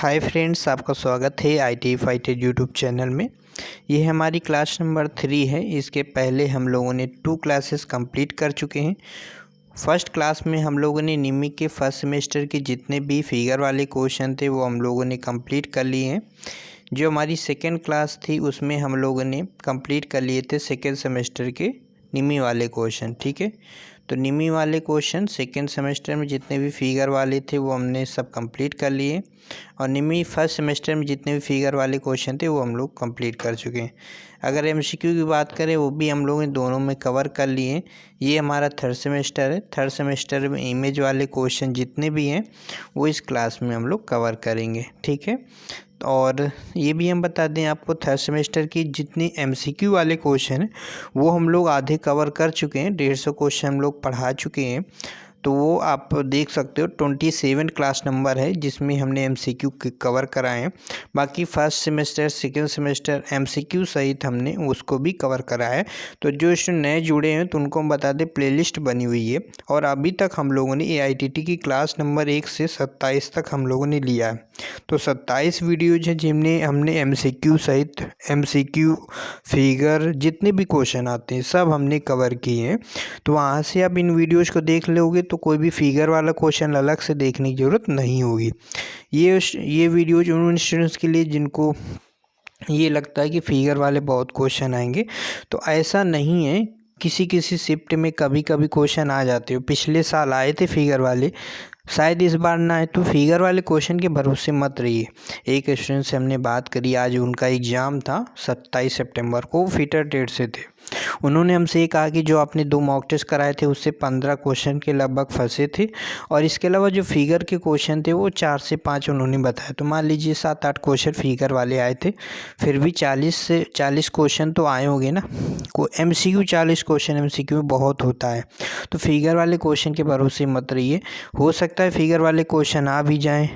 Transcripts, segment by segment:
Hi friends, आपका स्वागत है IT फाइटर यूट्यूब चैनल में। ये हमारी क्लास नंबर 3 है। इसके पहले हम लोगों ने 2 क्लासेस कंप्लीट कर चुके हैं। फर्स्ट क्लास में हम लोगों ने निमी के फर्स्ट सेमेस्टर के जितने भी फिगर वाले क्वेश्चन थे वो हम लोगों ने कंप्लीट कर लिए हैं। जो हमारी सेकेंड क्लास थी उसमें हम लोगों ने कंप्लीट कर लिए थे सेकेंड सेमेस्टर के निमी वाले क्वेश्चन। ठीक है, तो निमी वाले क्वेश्चन सेकेंड सेमेस्टर में जितने भी फिगर वाले थे वो हमने सब कंप्लीट कर लिए, और निमी फर्स्ट सेमेस्टर में जितने भी फिगर वाले क्वेश्चन थे वो हम लोग कंप्लीट कर चुके हैं। अगर MCQ की बात करें वो भी हम लोगों ने दोनों में कवर कर लिए हैं। ये हमारा थर्ड सेमेस्टर है। थर्ड सेमेस्टर में इमेज वाले क्वेश्चन जितने भी हैं वो इस क्लास में हम लोग कवर करेंगे। ठीक है, और ये भी हम बता दें आपको, थर्ड सेमेस्टर की जितनी MCQ वाले क्वेश्चन हैं वो हम लोग आधे कवर कर चुके हैं। 150 क्वेश्चन हम लोग पढ़ा चुके हैं, तो वो आप देख सकते हो। 27 क्लास नंबर है जिसमें हमने MCQ कवर कराए हैं। बाकी first semester second semester MCQ सहित हमने उसको भी कवर कराया है। तो जो स्टूडेंट नए जुड़े हैं तो उनको हम बता दें, प्लेलिस्ट बनी हुई है, और अभी तक हम लोगों ने AITT की क्लास नंबर 1 से 27 तक हम लोगों ने लिया है। तो 27 वीडियोज हैं जिनमें हमने MCQ सहित MCQ फिगर जितने भी क्वेश्चन आते हैं सब हमने कवर किए हैं। तो वहाँ से आप इन वीडियोज़ को देख लोगे तो कोई भी फिगर वाला क्वेश्चन अलग से देखने की ज़रूरत नहीं होगी। ये वीडियोज उन स्टूडेंट्स के लिए जिनको ये लगता है कि फिगर वाले बहुत क्वेश्चन आएंगे, तो ऐसा नहीं है। किसी किसी शिफ्ट में कभी कभी क्वेश्चन आ जाते हो। पिछले साल आए थे फिगर वाले, शायद इस बार ना आए, तो फिगर वाले क्वेश्चन के भरोसे मत रहिए। एक स्टूडेंट से हमने बात करी, आज उनका एग्ज़ाम था 27 सितंबर को, फिटर डेट से थे। उन्होंने हमसे ये कहा कि जो आपने 2 मॉक टेस्ट कराए थे उससे 15 क्वेश्चन के लगभग फंसे थे, और इसके अलावा जो फिगर के क्वेश्चन थे वो 4 से 5 उन्होंने बताया। तो मान लीजिए 7-8 क्वेश्चन फिगर वाले आए थे, फिर भी 40 से 40 क्वेश्चन तो आए होंगे ना। MCQ 40 क्वेश्चन MCQ में बहुत होता है। तो फिगर वाले क्वेश्चन के भरोसे मत रहिए। हो सकता है फिगर वाले क्वेश्चन आ भी जाएँ,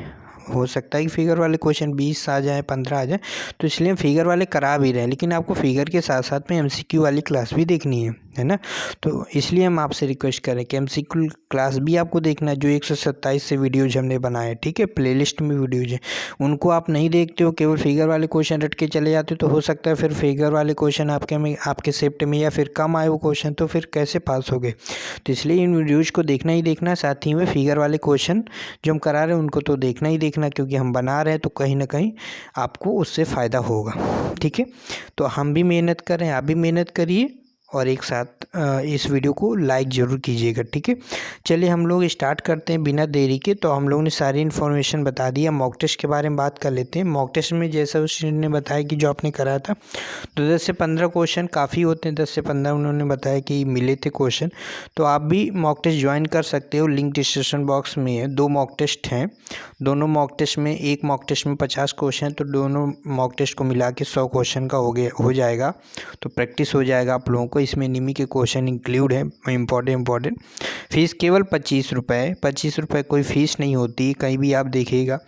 हो सकता है कि फिगर वाले क्वेश्चन 20 आ जाए, 15 आ जाए, तो इसलिए हम फिगर वाले करा भी रहे हैं। लेकिन आपको फिगर के साथ साथ में MCQ वाली क्लास भी देखनी है ना। तो इसलिए हम आपसे रिक्वेस्ट करें कि MCQ क्लास भी आपको देखना है। जो 127 से वीडियोज हमने बनाए, ठीक है, प्लेलिस्ट में वीडियोज हैं, उनको आप नहीं देखते हो, केवल फिगर वाले क्वेश्चन रट के चले जाते हो, तो हो सकता है फिर फिगर वाले क्वेश्चन आपके शिफ्ट में या फिर कम आए वो क्वेश्चन, तो फिर कैसे पास हो गए। तो इसलिए इन वीडियोज़ को देखना ही देखना है। साथ ही में फिगर वाले क्वेश्चन जो हम करा रहे हैं उनको तो देखना ही देखना, क्योंकि हम बना रहे हैं तो कहीं ना कहीं आपको उससे फ़ायदा होगा। ठीक है, तो हम भी मेहनत करें, आप भी मेहनत करिए, और एक साथ इस वीडियो को लाइक ज़रूर कीजिएगा। ठीक है, चलिए हम लोग स्टार्ट करते हैं बिना देरी के। तो हम लोगों ने सारी इन्फॉर्मेशन बता दी। मॉक टेस्ट के बारे में बात कर लेते हैं। मॉक टेस्ट में जैसा उस स्टूडेंट ने बताया कि जो आपने कराया था, तो 10 से 15 क्वेश्चन काफ़ी होते हैं। 10 से 15 उन्होंने बताया कि मिले थे क्वेश्चन। तो आप भी मॉक टेस्ट ज्वाइन कर सकते हो, लिंक डिस्क्रिप्शन बॉक्स में है। 2 मॉक टेस्ट हैं। दोनों मॉक टेस्ट में, एक मॉक टेस्ट में 50 क्वेश्चन, तो दोनों मॉक टेस्ट को मिला के 100 क्वेश्चन का हो जाएगा। तो प्रैक्टिस हो जाएगा आप लोगों को। इसमें निमी के क्वेश्चन इंक्लूड है, इम्पॉर्टेंट। फ़ीस केवल 25 रुपये। 25 रुपये कोई फ़ीस नहीं होती। कहीं भी आप देखिएगा,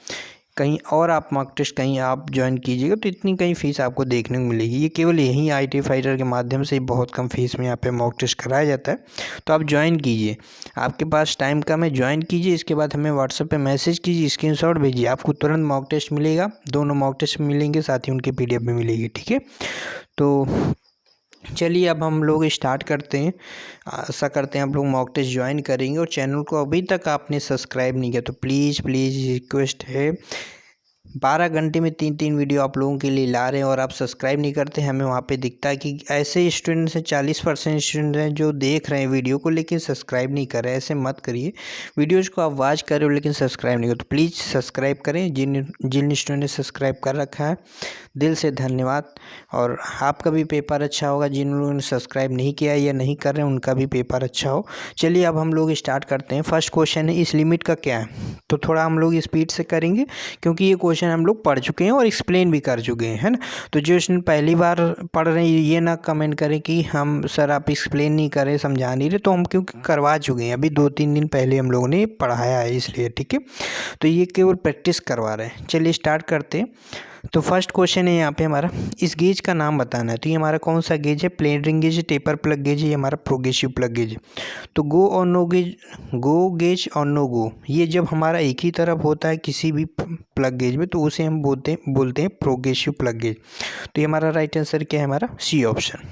कहीं और आप मॉक टेस्ट कहीं आप ज्वाइन कीजिएगा तो इतनी कहीं फ़ीस आपको देखने को मिलेगी। ये केवल यहीं IT फाइटर के माध्यम से बहुत कम फ़ीस में यहाँ पे मॉक टेस्ट कराया जाता है। तो आप ज्वाइन कीजिए, आपके पास टाइम कम है, ज्वाइन कीजिए। इसके बाद हमें व्हाट्सएप पे मैसेज कीजिए, स्क्रीनशॉट भेजिए, आपको तुरंत मॉक टेस्ट मिलेगा। दोनों मॉक टेस्ट मिलेंगे, साथ ही उनकी PDF भी मिलेगी। ठीक है, तो चलिए अब हम लोग स्टार्ट करते हैं। आशा करते हैं आप लोग मॉक टेस्ट ज्वाइन करेंगे, और चैनल को अभी तक आपने सब्सक्राइब नहीं किया तो प्लीज़ रिक्वेस्ट है। 12 घंटे में 3-3 वीडियो आप लोगों के लिए ला रहे हैं और आप सब्सक्राइब नहीं करते। हमें वहाँ पे दिखता है कि ऐसे स्टूडेंट्स हैं, 40% स्टूडेंट हैं जो देख रहे हैं वीडियो को लेकिन सब्सक्राइब नहीं कर रहे हैं। ऐसे मत करिए। वीडियोज़ को आप वॉच कर रहे हो लेकिन सब्सक्राइब नहीं करो, तो प्लीज़ सब्सक्राइब करें। जिन स्टूडेंट ने सब्सक्राइब कर रखा है, दिल से धन्यवाद। और आपका भी पेपर अच्छा होगा। जिन लोगों ने सब्सक्राइब नहीं किया या नहीं कर रहे हैं उनका भी पेपर अच्छा हो। चलिए अब हम लोग स्टार्ट करते हैं। फर्स्ट क्वेश्चन है, इस लिमिट का क्या है। तो थोड़ा हम लोग स्पीड से करेंगे क्योंकि ये क्वेश्चन हम लोग पढ़ चुके हैं और एक्सप्लेन भी कर चुके हैं, है ना। तो जो स्टूडेंट पहली बार पढ़ रहे हैं ये ना कमेंट करें कि हम सर आप एक्सप्लेन नहीं कर रहे, समझा नहीं रहे। तो हम क्योंकि करवा चुके हैं, अभी 2-3 दिन पहले हम लोगों ने पढ़ाया है इसलिए। ठीक है, तो ये केवल प्रैक्टिस करवा रहे हैं। चलिए स्टार्ट करते हैं। तो फर्स्ट क्वेश्चन है यहाँ पे हमारा, इस गेज का नाम बताना है। तो ये हमारा कौन सा गेज है? Plain ring gauge, taper plug gauge, ये हमारा प्रोग्रेसिव प्लग गेज। तो गो और नो गेज, गो गेज और नो गो, ये जब हमारा एक ही तरफ होता है किसी भी प्लग गेज में तो उसे हम बोलते हैं प्रोग्रेसिव प्लग गेज। तो ये हमारा राइट आंसर क्या है? हमारा सी ऑप्शन।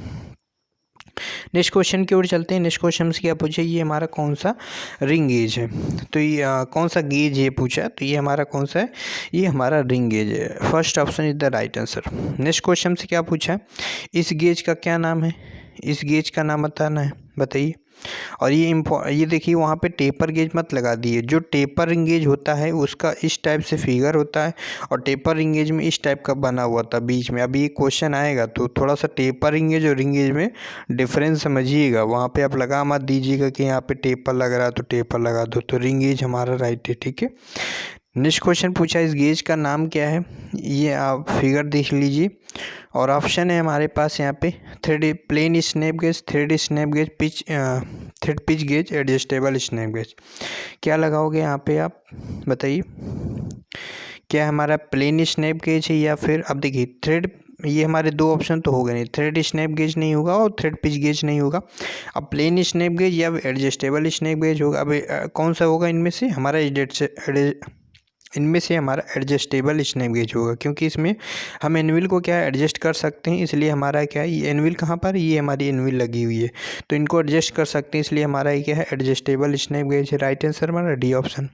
नेक्स्ट क्वेश्चन की ओर चलते हैं। नेक्स्ट क्वेश्चन से क्या पूछा? ये हमारा कौन सा रिंग गेज है? तो ये कौन सा गेज ये पूछा, तो ये हमारा कौन सा है? ये हमारा रिंग गेज है। First option is the right answer. Next question से क्या पूछा? इस गेज का क्या नाम है? इस गेज का नाम बताना है, बताइए। और ये देखिए वहाँ पे टेपर गेज मत लगा दिए। जो टेपर रिंगेज होता है उसका इस टाइप से फिगर होता है और टेपर रिंगेज में इस टाइप का बना हुआ था बीच में। अभी ये क्वेश्चन आएगा तो थोड़ा सा टेपर रिंगेज और रिंगेज में डिफरेंस समझिएगा। वहाँ पे आप लगा मत दीजिएगा कि यहाँ पे टेपर लग रहा है तो टेपर लगा दो। तो रिंगेज हमारा राइट है, ठीक है। नेक्स्ट क्वेश्चन पूछा, इस गेज का नाम क्या है? ये आप फिगर देख लीजिए और ऑप्शन है हमारे पास यहाँ पे thread plain snap gauge, thread snap gauge, thread pitch gauge, adjustable snap gauge. क्या लगाओगे यहाँ पे आप बताइए? क्या हमारा प्लेन स्नैप गेज है या फिर अब देखिए थ्रेड, ये हमारे दो ऑप्शन तो हो गए नहीं, थ्रेड स्नैप गेज नहीं होगा और थ्रेड पिच गेज नहीं होगा। अब प्लेन स्नैप गेज या एडजस्टेबल स्नैप गेज होगा। अब कौन सा होगा इनमें से? हमारा इनमें से हमारा एडजस्टेबल स्नैप गेज होगा, क्योंकि इसमें हम एनविल को क्या एडजस्ट कर सकते हैं। इसलिए हमारा क्या है, ये एनविल कहाँ पर, ये हमारी एनविल लगी हुई है तो इनको एडजस्ट कर सकते हैं, इसलिए हमारा ये क्या है? एडजस्टेबल स्नैप गेज है। राइट आंसर हमारा डी ऑप्शन।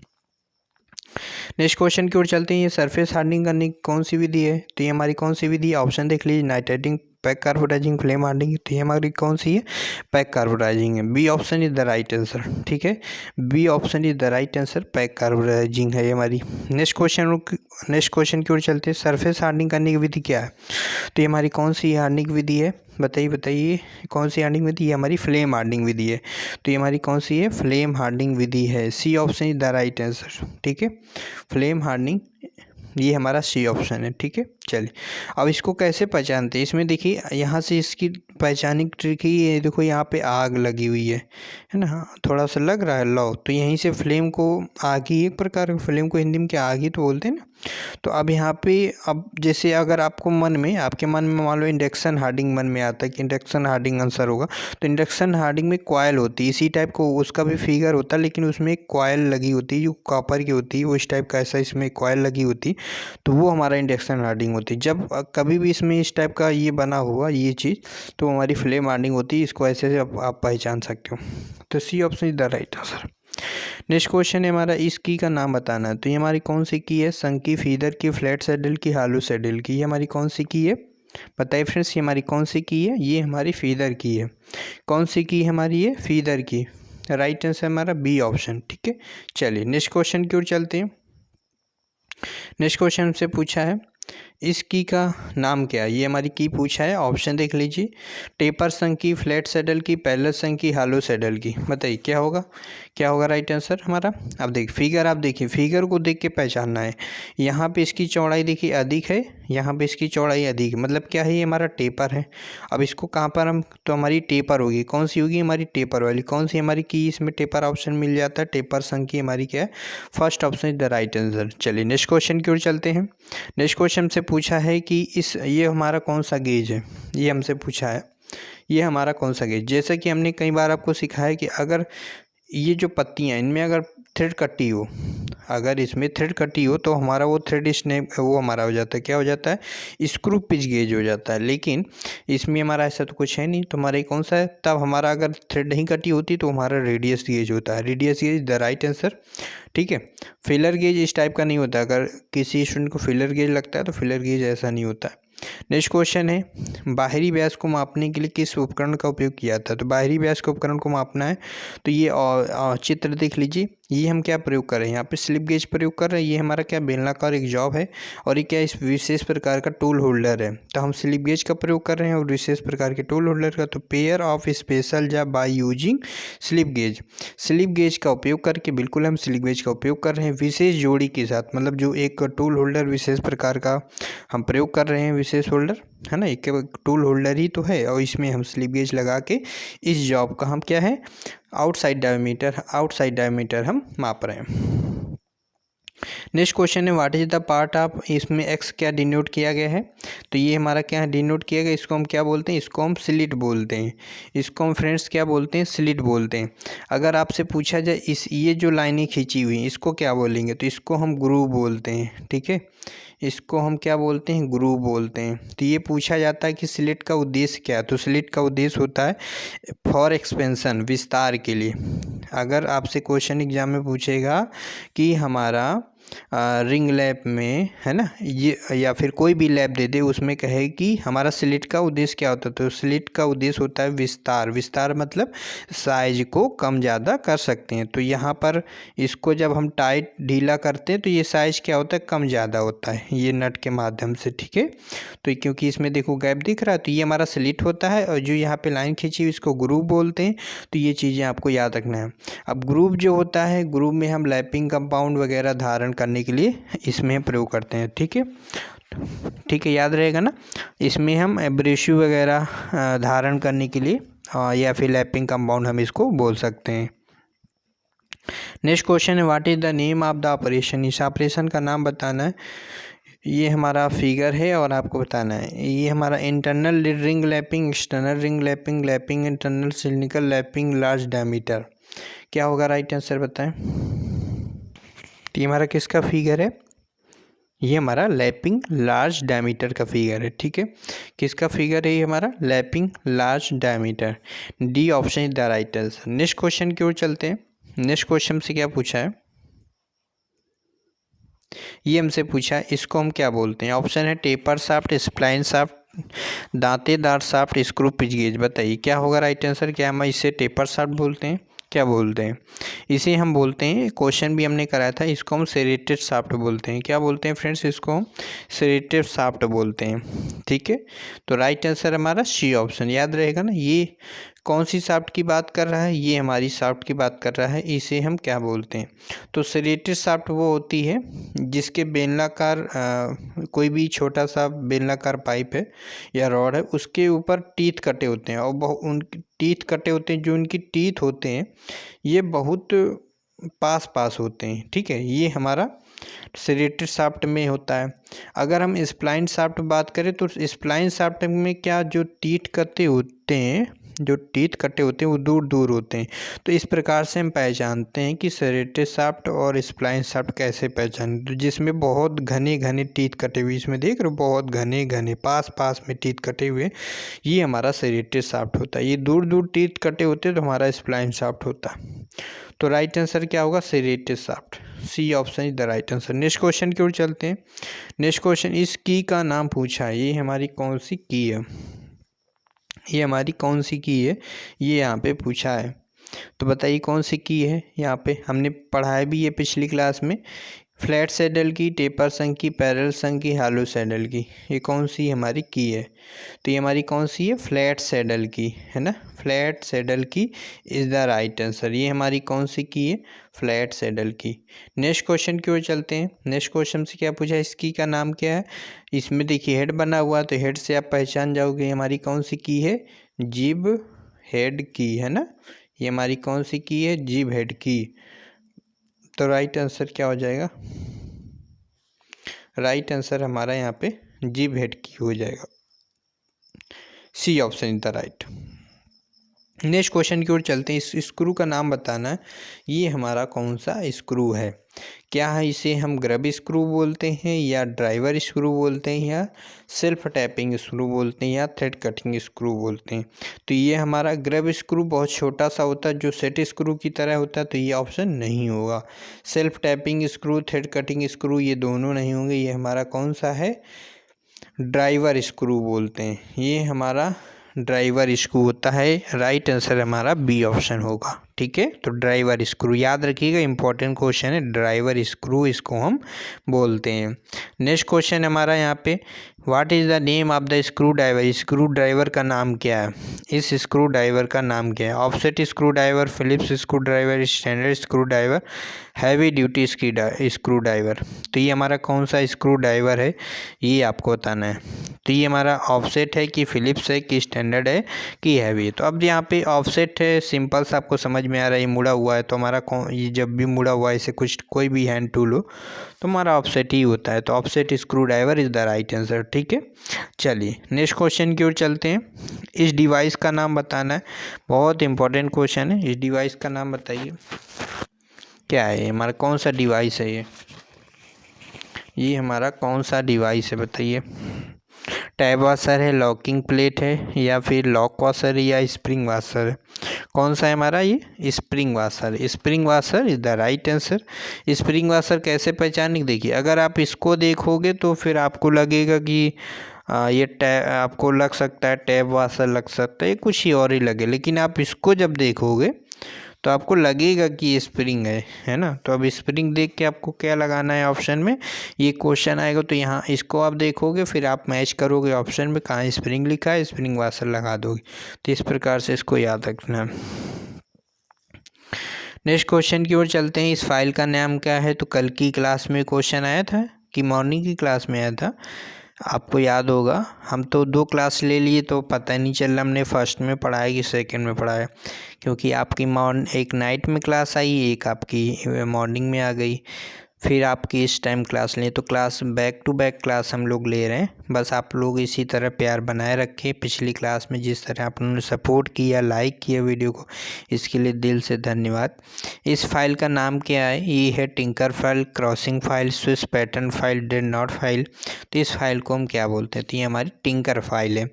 नेक्स्ट क्वेश्चन की ओर चलते हैं। ये सरफेस हार्डनिंग करने की कौन सी विधि है? तो ये हमारी कौन सी विधि है? ऑप्शन देख लीजिए, nitriding, pack carburizing, flame hardening. तो ये हमारी कौन सी है? पैक कार्बोडाइजिंग है। B option is the right answer, ठीक है। B option is the right answer, pack carburizing है ये हमारी। नेक्स्ट क्वेश्चन की ओर चलते हैं। सरफेस हार्डनिंग करने की विधि क्या है? तो ये हमारी कौन सी हार्डनिंग विधि है? बताइए कौन सी हार्डनिंग विधि? ये हमारी फ्लेम हार्डनिंग विधि है। तो ये हमारी कौन सी है? फ्लेम हार्डनिंग विधि है। C option is the right answer, ठीक है। फ्लेम हार्डनिंग ये हमारा सी ऑप्शन है, ठीक है। चलिए अब इसको कैसे पहचानते हैं? इसमें देखिए यहाँ से इसकी पहचानने की ट्रिक ही है। देखो यहाँ पे आग लगी हुई है ना, हाँ, थोड़ा सा लग रहा है लो, तो यहीं से फ्लेम को, आग ही एक प्रकार फ्लेम को हिंदी में क्या आग ही तो बोलते हैं ना। तो अब यहाँ पे अब जैसे अगर आपके मन में मान लो इंडक्शन हार्डिंग मन में आता है कि इंडक्शन हार्डिंग आंसर होगा, तो इंडक्शन हार्डिंग में कॉयल होती है इसी टाइप को, उसका भी फिगर होता है लेकिन उसमें एक कॉयल लगी होती है जो कॉपर की होती है, वो इस टाइप का ऐसा इसमें कॉयल लगी होती है, तो वो हमारा इंडक्शन हार्डिंग होती है। जब कभी भी इसमें इस टाइप का ये बना हुआ ये चीज़ तो हमारी फ्लेम हार्डिंग होती है। इसको ऐसे से आप पहचान सकते हो। तो C option is the right answer. Next question है हमारा, इस की का नाम बताना है। तो ये हमारी कौन सी की है? संकी, फीदर की, फ्लैट सैडल की, हालू सैडल की। ये हमारी कौन सी की है? बताइए फ्रेंड्स, ये हमारी कौन सी की है? ये हमारी फीदर की है। कौन सी की है हमारी? ये फीदर की। राइट आंसर हमारा बी ऑप्शन, ठीक है। चलिए नेक्स्ट क्वेश्चन की ओर चलते हैं। नेक्स्ट क्वेश्चन से पूछा है, इस की का नाम क्या है? ये हमारी की पूछा है। ऑप्शन देख लीजिए, टेपर संकी, फ्लैट सैडल की, पैरेलल संकी, हालो सैडल की। बताइए क्या होगा? क्या होगा राइट आंसर हमारा? अब देखिए फिगर, आप देखिए फिगर को देख के पहचानना है। यहाँ पे इसकी चौड़ाई देखिए अधिक है, यहाँ पे इसकी चौड़ाई अधिक है, मतलब क्या है? ये हमारा टेपर है। अब इसको कहाँ पर हम, तो हमारी टेपर होगी, कौन सी होगी? हमारी टेपर वाली। कौन सी हमारी की? इसमें टेपर ऑप्शन मिल जाता है। टेपर संकी हमारी क्या है? First option is the right answer. चलिए नेक्स्ट क्वेश्चन की ओर चलते हैं। नेक्स्ट क्वेश्चन से पूछा है कि ये हमारा कौन सा गेज है? ये हमसे पूछा है ये हमारा कौन सा गेज। जैसा कि हमने कई बार आपको सिखाया कि अगर ये जो पत्तियां इनमें अगर थ्रेड कटी हो, अगर इसमें थ्रेड कटी हो तो हमारा वो थ्रेड स्नैप वो हमारा हो जाता है, क्या हो जाता है? स्क्रू पिच गेज हो जाता है। लेकिन इसमें हमारा ऐसा तो कुछ है नहीं, तो हमारा कौन सा है? तब हमारा अगर थ्रेड नहीं कटी होती तो हमारा रेडियस गेज होता है। Radius gauge the right answer, ठीक है। फिलर गेज इस टाइप का नहीं होता। अगर किसी स्टूडेंट को फिलर गेज लगता है तो फिलर गेज ऐसा नहीं होता है। नेक्स्ट क्वेश्चन है, बाहरी व्यास को मापने के लिए किस उपकरण का उपयोग किया था? तो बाहरी व्यास के उपकरण को मापना है तो ये चित्र देख लीजिए। ये हम क्या प्रयोग कर रहे हैं? यहाँ पे स्लिप गेज प्रयोग कर रहे हैं। ये हमारा क्या बेलनाकार एक जॉब है और ये क्या इस विशेष प्रकार का टूल होल्डर है। तो हम स्लिप गेज का प्रयोग कर रहे हैं और विशेष प्रकार के टूल होल्डर का। तो pair of special job by using slip gauge का उपयोग करके, बिल्कुल हम स्लिप गेज का उपयोग कर रहे हैं विशेष जोड़ी के साथ, मतलब जो एक टूल होल्डर विशेष प्रकार का हम प्रयोग कर रहे हैं, विशेष होल्डर है ना, एक टूल होल्डर ही तो है और इसमें हम स्लिप गेज लगा के इस जॉब का हम क्या है? आउटसाइड डायमीटर हम माप रहे हैं। नेक्स्ट क्वेश्चन है what is the part of, इसमें एक्स क्या डिनोट किया गया है, तो ये हमारा क्या डिनोट किया गया, इसको हम क्या बोलते हैं, इसको हम स्लिट बोलते हैं, इसको हम फ्रेंड्स क्या बोलते हैं, स्लिट बोलते हैं। अगर आपसे पूछा जाए इस ये जो लाइनें खींची हुई इसको क्या बोलेंगे, तो इसको हम ग्रूव बोलते हैं, ठीक है, इसको हम क्या बोलते हैं, ग्रूव बोलते हैं। तो ये पूछा जाता है कि स्लिट का उद्देश्य क्या है, तो स्लिट का उद्देश्य होता है फॉर एक्सपेंशन, विस्तार के लिए। अगर आपसे क्वेश्चन एग्जाम में पूछेगा कि हमारा रिंग लैब में है ना, ये या फिर कोई भी लैब दे दे, उसमें कहे कि हमारा स्लिट का उद्देश्य क्या होता है, तो स्लिट का उद्देश्य होता है विस्तार। विस्तार मतलब साइज को कम ज़्यादा कर सकते हैं। तो यहाँ पर इसको जब हम टाइट ढीला करते हैं तो ये साइज क्या होता है, कम ज़्यादा होता है ये नट के माध्यम से, ठीक है। तो क्योंकि इसमें देखो गैप दिख रहा है, तो ये हमारा स्लिट होता है, और जो यहाँ पे लाइन खींची हुई इसको ग्रूव बोलते हैं। तो ये चीज़ें आपको याद रखना है। अब ग्रूव जो होता है, ग्रूव में हम लैपिंग कंपाउंड वगैरह धारण करने के लिए इसमें प्रयोग करते हैं, ठीक है, ठीक है, याद रहेगा ना। इसमें हम एब्रेसिव वगैरह धारण करने के लिए या फिर लैपिंग कंपाउंड हम इसको बोल सकते हैं। नेक्स्ट क्वेश्चन है what is the name of the operation, इस ऑपरेशन का नाम बताना है। ये हमारा फिगर है और आपको बताना है। ये हमारा internal ring lapping, external ring lapping, lapping internal cylindrical, lapping large diameter, क्या होगा राइट आंसर बताएं। तो ये हमारा किसका फिगर है, ये हमारा लैपिंग लार्ज डायमीटर का फिगर है, ठीक है। किसका फिगर है ये हमारा, lapping large diameter. D option is the right answer. Next question की ओर चलते हैं। नेक्स्ट क्वेश्चन से क्या पूछा है, ये हमसे पूछा है इसको हम क्या बोलते हैं। ऑप्शन है टेपर शाफ्ट, स्प्लाइन शाफ्ट, दांतेदार शाफ्ट, स्क्रू पिच गेज। बताइए क्या होगा राइट आंसर। क्या हम इसे टेपर शाफ्ट बोलते हैं, क्या बोलते हैं, इसे हम बोलते हैं, क्वेश्चन भी हमने कराया था, इसको हम सेरेटेड शाफ्ट बोलते हैं। क्या बोलते हैं फ्रेंड्स, इसको हम सेरेटेड शाफ्ट बोलते हैं, ठीक है। तो राइट आंसर हमारा सी ऑप्शन, याद रहेगा ना। ये कौन सी शाफ्ट की बात कर रहा है, ये हमारी शाफ्ट की बात कर रहा है, इसे हम क्या बोलते हैं। तो सेरेटेड शाफ्ट वो होती है जिसके बेलनाकार कोई भी छोटा सा बेलनाकार पाइप है या रॉड है, उसके ऊपर टीथ कटे होते हैं, और उन टीथ कटे होते हैं, जो उनकी टीथ होते हैं ये बहुत पास पास होते हैं, ठीक है। ये हमारा सेरेटेड शाफ्ट में होता है। अगर हम स्प्लाइन शाफ्ट बात करें तो स्प्लाइन शाफ्ट में क्या, जो टीथ कटे होते हैं, जो टीथ कटे होते हैं वो दूर दूर होते हैं। तो इस प्रकार से हम पहचानते हैं कि सेरेटेड शाफ्ट और स्प्लाइन शाफ्ट कैसे पहचान, तो जिसमें बहुत घने घने टीथ कटे हुए, इसमें देख रहे हो बहुत घने घने पास पास में टीथ कटे हुए, ये हमारा सेरेटेड शाफ्ट होता है। ये दूर दूर टीथ कटे होते हैं तो हमारा स्प्लाइन शाफ्ट होता है। तो राइट आंसर क्या होगा, serrated shaft. C option is the right answer. Next question की ओर चलते हैं। नेक्स्ट क्वेश्चन, इस की का नाम पूछा है, ये हमारी कौन सी की है, ये हमारी कौन सी की है, ये यहाँ पे पूछा है। तो बताइए कौन सी की है। यहाँ पे हमने पढ़ाया भी है पिछली क्लास में, फ्लैट सैडल की, टेपर संग की, पैरेलल संग की, हालो सैडल की। ये कौन सी हमारी की है, तो ये हमारी कौन सी है, फ्लैट सैडल की, है ना। फ्लैट सैडल की इज़ द राइट आंसर। ये हमारी कौन सी की है, फ्लैट सैडल की। नेक्स्ट क्वेश्चन की ओर चलते हैं। नेक्स्ट क्वेश्चन से क्या पूछा है, इसकी का नाम क्या है। इसमें देखिए हेड बना हुआ है, तो हेड से आप पहचान जाओगे हमारी कौन सी की है, जिब हेड की, है ना। ये हमारी कौन सी की है, जिब हेड की। तो राइट आंसर क्या हो जाएगा, राइट आंसर हमारा यहाँ पे जिब हेड की हो जाएगा। C option is the right. Next question की ओर चलते हैं। इस स्क्रू का नाम बताना है, ये हमारा कौन सा स्क्रू है। क्या है, इसे हम ग्रब स्क्रू बोलते हैं, या ड्राइवर स्क्रू बोलते हैं, या सेल्फ टैपिंग स्क्रू बोलते हैं, या थ्रेड कटिंग स्क्रू बोलते हैं। तो ये हमारा ग्रब स्क्रू बहुत छोटा सा होता है, जो सेट स्क्रू की तरह होता है, तो ये ऑप्शन नहीं होगा। Self tapping screw, thread cutting screw, ये दोनों नहीं होंगे। ये हमारा कौन सा है, ड्राइवर स्क्रू बोलते हैं, ये हमारा ड्राइवर स्क्रू होता है। राइट आंसर हमारा बी ऑप्शन होगा, ठीक है। तो ड्राइवर स्क्रू याद रखिएगा, इंपॉर्टेंट क्वेश्चन है, ड्राइवर स्क्रू इसको हम बोलते हैं। नेक्स्ट क्वेश्चन हमारा यहाँ पे what is the name of the screw driver, screw driver का नाम क्या है, इस स्क्रू ड्राइवर का नाम क्या है। Offset screwdriver, Phillips screwdriver, standard screwdriver, heavy duty screwdriver. तो ये हमारा कौन सा स्क्रू ड्राइवर है ये आपको बताना है। तो ये हमारा ऑफसेट है कि फिलिप्स है कि स्टैंडर्ड है कि हैवी है। तो अब यहाँ पे ऑफसेट है, सिंपल सा आपको समझ में आ रहा है, ये मुड़ा हुआ है तो हमारा ये जब भी मुड़ा हुआ है इसे कुछ कोई भी हैंड टूल हो तो हमारा ऑफसेट ही होता है। तो offset screw driver is the right answer. ठीक है, चलिए नेक्स्ट क्वेश्चन की ओर चलते हैं। इस डिवाइस का नाम बताना है, बहुत इंपॉर्टेंट क्वेश्चन है। इस डिवाइस का नाम बताइए क्या है, हमारा कौन सा डिवाइस है ये हमारा कौन सा डिवाइस है बताइए। टैब वाशर है, लॉकिंग प्लेट है, या फिर लॉक वाशर है, या स्प्रिंग वाशर है। कौन सा है हमारा ये spring washer. Spring washer is the right answer. Spring washer कैसे पहचानेंगे, देखिए अगर आप इसको देखोगे तो फिर आपको लगेगा कि ये आपको लग सकता है टैब वाशर लग सकता है, कुछ ही और ही लगे, लेकिन आप इसको जब देखोगे तो आपको लगेगा कि ये स्प्रिंग है ना। तो अब स्प्रिंग देख के आपको क्या लगाना है ऑप्शन में, ये क्वेश्चन आएगा तो यहाँ इसको आप देखोगे, फिर आप मैच करोगे ऑप्शन में कहाँ स्प्रिंग लिखा है, स्प्रिंग वाशर लगा दोगे। तो इस प्रकार से इसको याद रखना है। नेक्स्ट क्वेश्चन की ओर चलते हैं। इस फाइल का नाम क्या है, तो कल की क्लास में क्वेश्चन आया था कि मॉर्निंग की क्लास में आया था, आपको याद होगा। हम तो 2 क्लास ले लिए तो पता नहीं चल रहा हमने फर्स्ट में पढ़ा है कि सेकंड में पढ़ा है, क्योंकि आपकी एक नाइट में क्लास आई, एक आपकी मॉर्निंग में आ गई, फिर आपकी इस टाइम क्लास लें। तो class back to back class हम लोग ले रहे हैं। बस आप लोग इसी तरह प्यार बनाए रखें। पिछली क्लास में जिस तरह आप लोगों ने सपोर्ट किया, लाइक किया वीडियो को, इसके लिए दिल से धन्यवाद। इस फाइल का नाम क्या है, ये है tinker file, crossing file, Swiss pattern file, did not file. तो इस फाइल को हम क्या बोलते हैं, तो ये हमारी टिंकर फाइल है।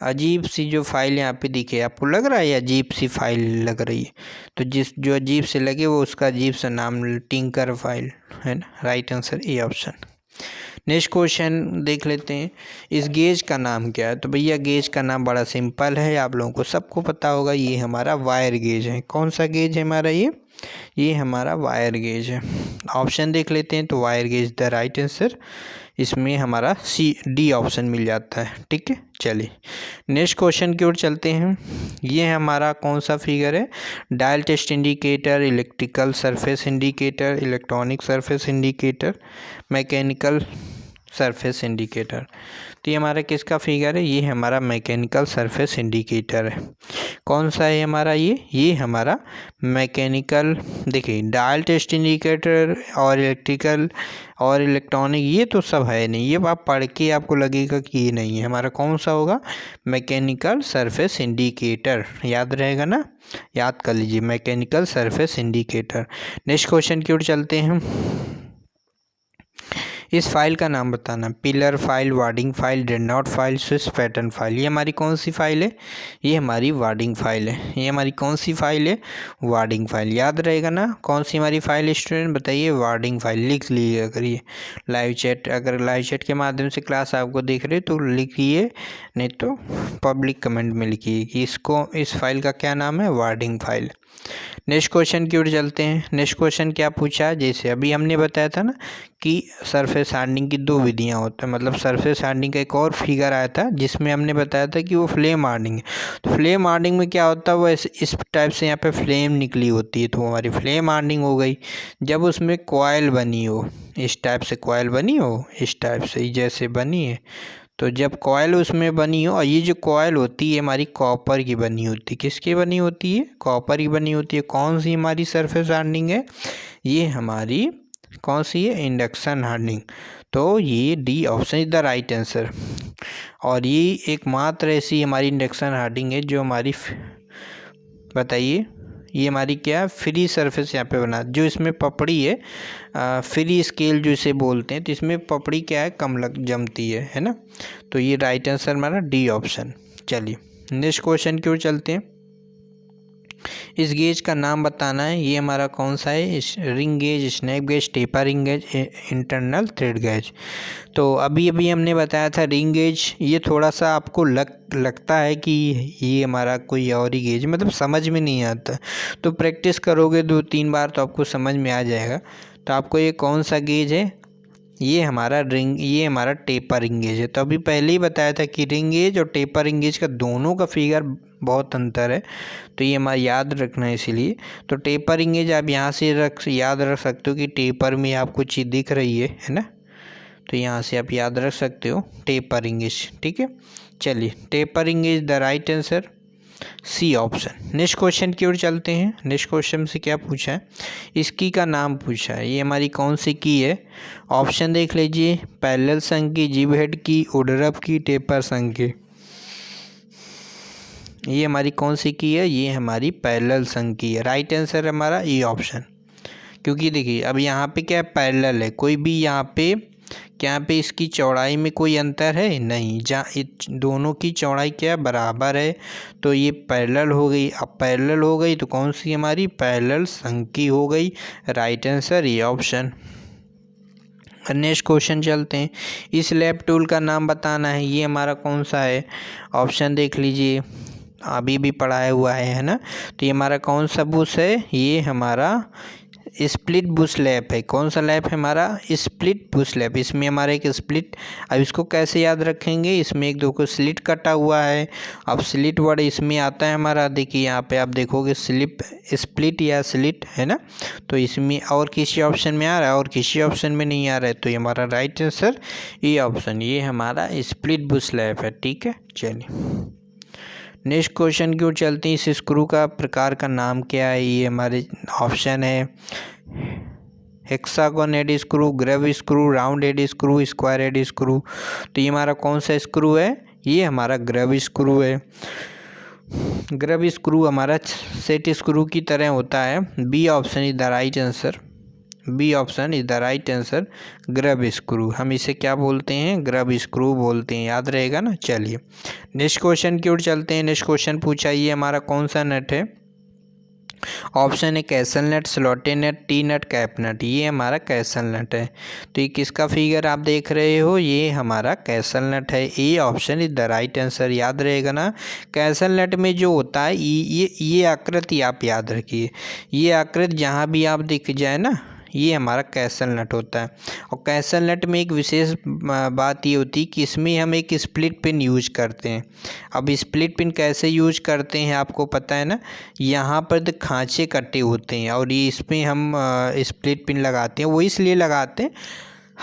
अजीब सी जो फाइल यहाँ पे दिखे, आपको लग रहा है ये अजीब सी फाइल लग रही है, तो जो अजीब से लगे वो उसका अजीब सा नाम टिंकर फाइल है ना। Right answer A option. Next question देख लेते हैं। इस गेज का नाम क्या है, तो भैया गेज का नाम बड़ा सिंपल है, आप लोगों को सबको पता होगा, ये हमारा वायर गेज है। कौन सा गेज है हमारा ये हमारा वायर गेज है। ऑप्शन देख लेते हैं, तो wire gauge the right answer. इसमें हमारा डी ऑप्शन मिल जाता है। ठीक है, चलिए नेक्स्ट क्वेश्चन की ओर चलते हैं। ये हमारा कौन सा फिगर है, dial test indicator, electrical surface indicator, electronic surface indicator, mechanical surface indicator. तो ये हमारा किसका फिगर है, ये हमारा मैकेनिकल सरफेस इंडिकेटर है। कौन सा है हमारा ये हमारा मैकेनिकल। देखिए डायल टेस्ट इंडिकेटर और इलेक्ट्रिकल और इलेक्ट्रॉनिक ये तो सब है नहीं, ये आप पढ़ के आपको लगेगा कि ये नहीं है। हमारा कौन सा होगा, मैकेनिकल सरफेस इंडिकेटर। याद रहेगा ना, याद कर लीजिए, mechanical surface indicator. Next question की ओर चलते हैं। इस फाइल का नाम बताना, pillar file, wording file, did not file, Swiss pattern file. ये हमारी कौन सी फाइल है, ये हमारी वार्डिंग फाइल है। ये हमारी कौन सी फाइल है, वार्डिंग फाइल। याद रहेगा ना, कौन सी हमारी फाइल स्टूडेंट बताइए, वार्डिंग फाइल। लिख लीजिए करिए लाइव चैट, अगर लाइव चैट के माध्यम से क्लास आपको देख रहे तो लिखिए, नहीं तो पब्लिक कमेंट में लिखिए कि इस फाइल का क्या नाम है, वार्डिंग फाइल। नेक्स्ट क्वेश्चन की ओर चलते हैं। नेक्स्ट क्वेश्चन क्या पूछा है, जैसे अभी हमने बताया था ना कि सरफेस हार्डनिंग की 2 विधियां होती हैं, मतलब सरफेस हार्डनिंग का एक और फिगर आया था जिसमें हमने बताया था कि वो फ्लेम हार्डनिंग है। तो फ्लेम हार्डनिंग में क्या होता है, वो इस टाइप से यहाँ पे फ्लेम निकली होती है, तो हमारी फ्लेम हार्डनिंग हो गई। जब उसमें कॉइल बनी हो, इस टाइप से कॉइल बनी हो, इस टाइप से जैसे बनी है, तो जब कॉयल उसमें बनी हो, और ये जो कॉयल होती है हमारी कॉपर की बनी होती है। किसकी बनी होती है, कॉपर की बनी होती है। कौन सी हमारी सरफेस हार्डनिंग है, ये हमारी कौन सी है, इंडक्शन हार्डनिंग। तो ये D option is the right answer. और ये एकमात्र ऐसी हमारी इंडक्शन हार्डनिंग है जो हमारी, बताइए ये हमारी क्या है, फ्री सरफेस यहाँ पे बना, जो इसमें पपड़ी है, फ्री स्केल जो इसे बोलते हैं, तो इसमें पपड़ी क्या है, कम जमती है ना। तो ये राइट आंसर हमारा डी ऑप्शन। चलिए नेक्स्ट क्वेश्चन की ओर चलते हैं। इस गेज का नाम बताना है, ये हमारा कौन सा है, ring gauge, snap gauge, taper ring gauge, internal thread gauge. तो अभी हमने बताया था रिंग गेज। ये थोड़ा सा आपको लगता है कि ये हमारा कोई और ही गेज, मतलब समझ में नहीं आता, तो प्रैक्टिस करोगे 2-3 बार तो आपको समझ में आ जाएगा। तो आपको ये कौन सा गेज है, ये हमारा टेपर रिंग गेज है। तो अभी पहले ही बताया था कि रिंग गेज और टेपर रिंग गेज का दोनों का फिगर बहुत अंतर है, तो ये हमारा याद रखना है इसीलिए। तो टेपर रिंग गेज आप यहाँ से याद रख सकते हो कि टेपर में आपको चीज़ दिख रही है ना, तो यहाँ से आप याद रख सकते हो टेपर रिंग गेज। ठीक है, चलिए taper ring gauge the right answer C option. Next question की ओर चलते हैं। नेक्स्ट क्वेश्चन से क्या पूछा है, इस की का नाम पूछा है। ये हमारी कौन सी की है, ऑप्शन देख लीजिए, पैरेलल संघ की, जिब हेड की, उडरप की, टेपर संघ की। ये हमारी कौन सी की है, ये हमारी पैरेलल संघ की है। राइट आंसर हमारा ई ऑप्शन, क्योंकि देखिए अब यहाँ पे क्या है, पैरेलल है, कोई भी यहाँ पे इसकी चौड़ाई में कोई अंतर है नहीं, जहाँ दोनों की चौड़ाई क्या बराबर है, तो ये पैरेलल हो गई। अब पैरेलल हो गई तो कौन सी हमारी पैरेलल संघ की हो गई। राइट आंसर ये ऑप्शन। नेक्स्ट क्वेश्चन चलते हैं। इस लैप टूल का नाम बताना है, ये हमारा कौन सा है, ऑप्शन देख लीजिए, अभी भी पढ़ाया हुआ है ना। तो ये हमारा कौन सा बुश है, ये हमारा स्प्लिट बुश लैप है। कौन सा लैप है हमारा, स्प्लिट बुश लैप। इसमें हमारा एक स्प्लिट, अब इसको कैसे याद रखेंगे, इसमें एक दो को स्लिट कटा हुआ है। अब स्लिट वर्ड इसमें आता है हमारा, देखिए यहाँ पे आप देखोगे स्प्लिट या स्लिट है ना, तो इसमें और किसी ऑप्शन में आ रहा है और किसी ऑप्शन में नहीं आ रहा है, तो ये हमारा राइट आंसर ये ऑप्शन, ये हमारा स्प्लिट बुश लैप है। ठीक है, चलिए नेक्स्ट क्वेश्चन की ओर चलते हैं। इस स्क्रू का प्रकार का नाम क्या है, ये हमारे ऑप्शन है, hexagon head screw, grab screw, round head screw, square head screw. तो ये हमारा कौन सा स्क्रू है, ये हमारा ग्रैब स्क्रू है। ग्रैब स्क्रू हमारा सेट स्क्रू की तरह होता है। B option is the right answer, B option is the right answer, grab screw. हम इसे क्या बोलते हैं, ग्रैब स्क्रू बोलते हैं, याद रहेगा ना। चलिए नेक्स्ट क्वेश्चन की ओर चलते हैं। नेक्स्ट क्वेश्चन पूछा, ये हमारा कौन सा नट है, ऑप्शन है कैसल नट, स्लॉटेड नट, टी नट, कैप नट। ये हमारा कैसल नट है। तो ये किसका फिगर आप देख रहे हो, ये हमारा कैसल नट है। A option is the right answer, याद रहेगा ना। कैसल नट में जो होता है ये आकृति आप याद रखिए, ये आकृति जहाँ भी आप दिख जाए ना, ये हमारा कैसल नट होता है। और कैसल नट में एक विशेष बात ये होती है कि इसमें हम एक स्प्लिट पिन यूज करते हैं। अब स्प्लिट पिन कैसे यूज करते हैं आपको पता है ना, यहाँ पर तो खांचे कटे होते हैं और ये इसमें हम स्प्लिट पिन लगाते हैं। वो इसलिए लगाते हैं,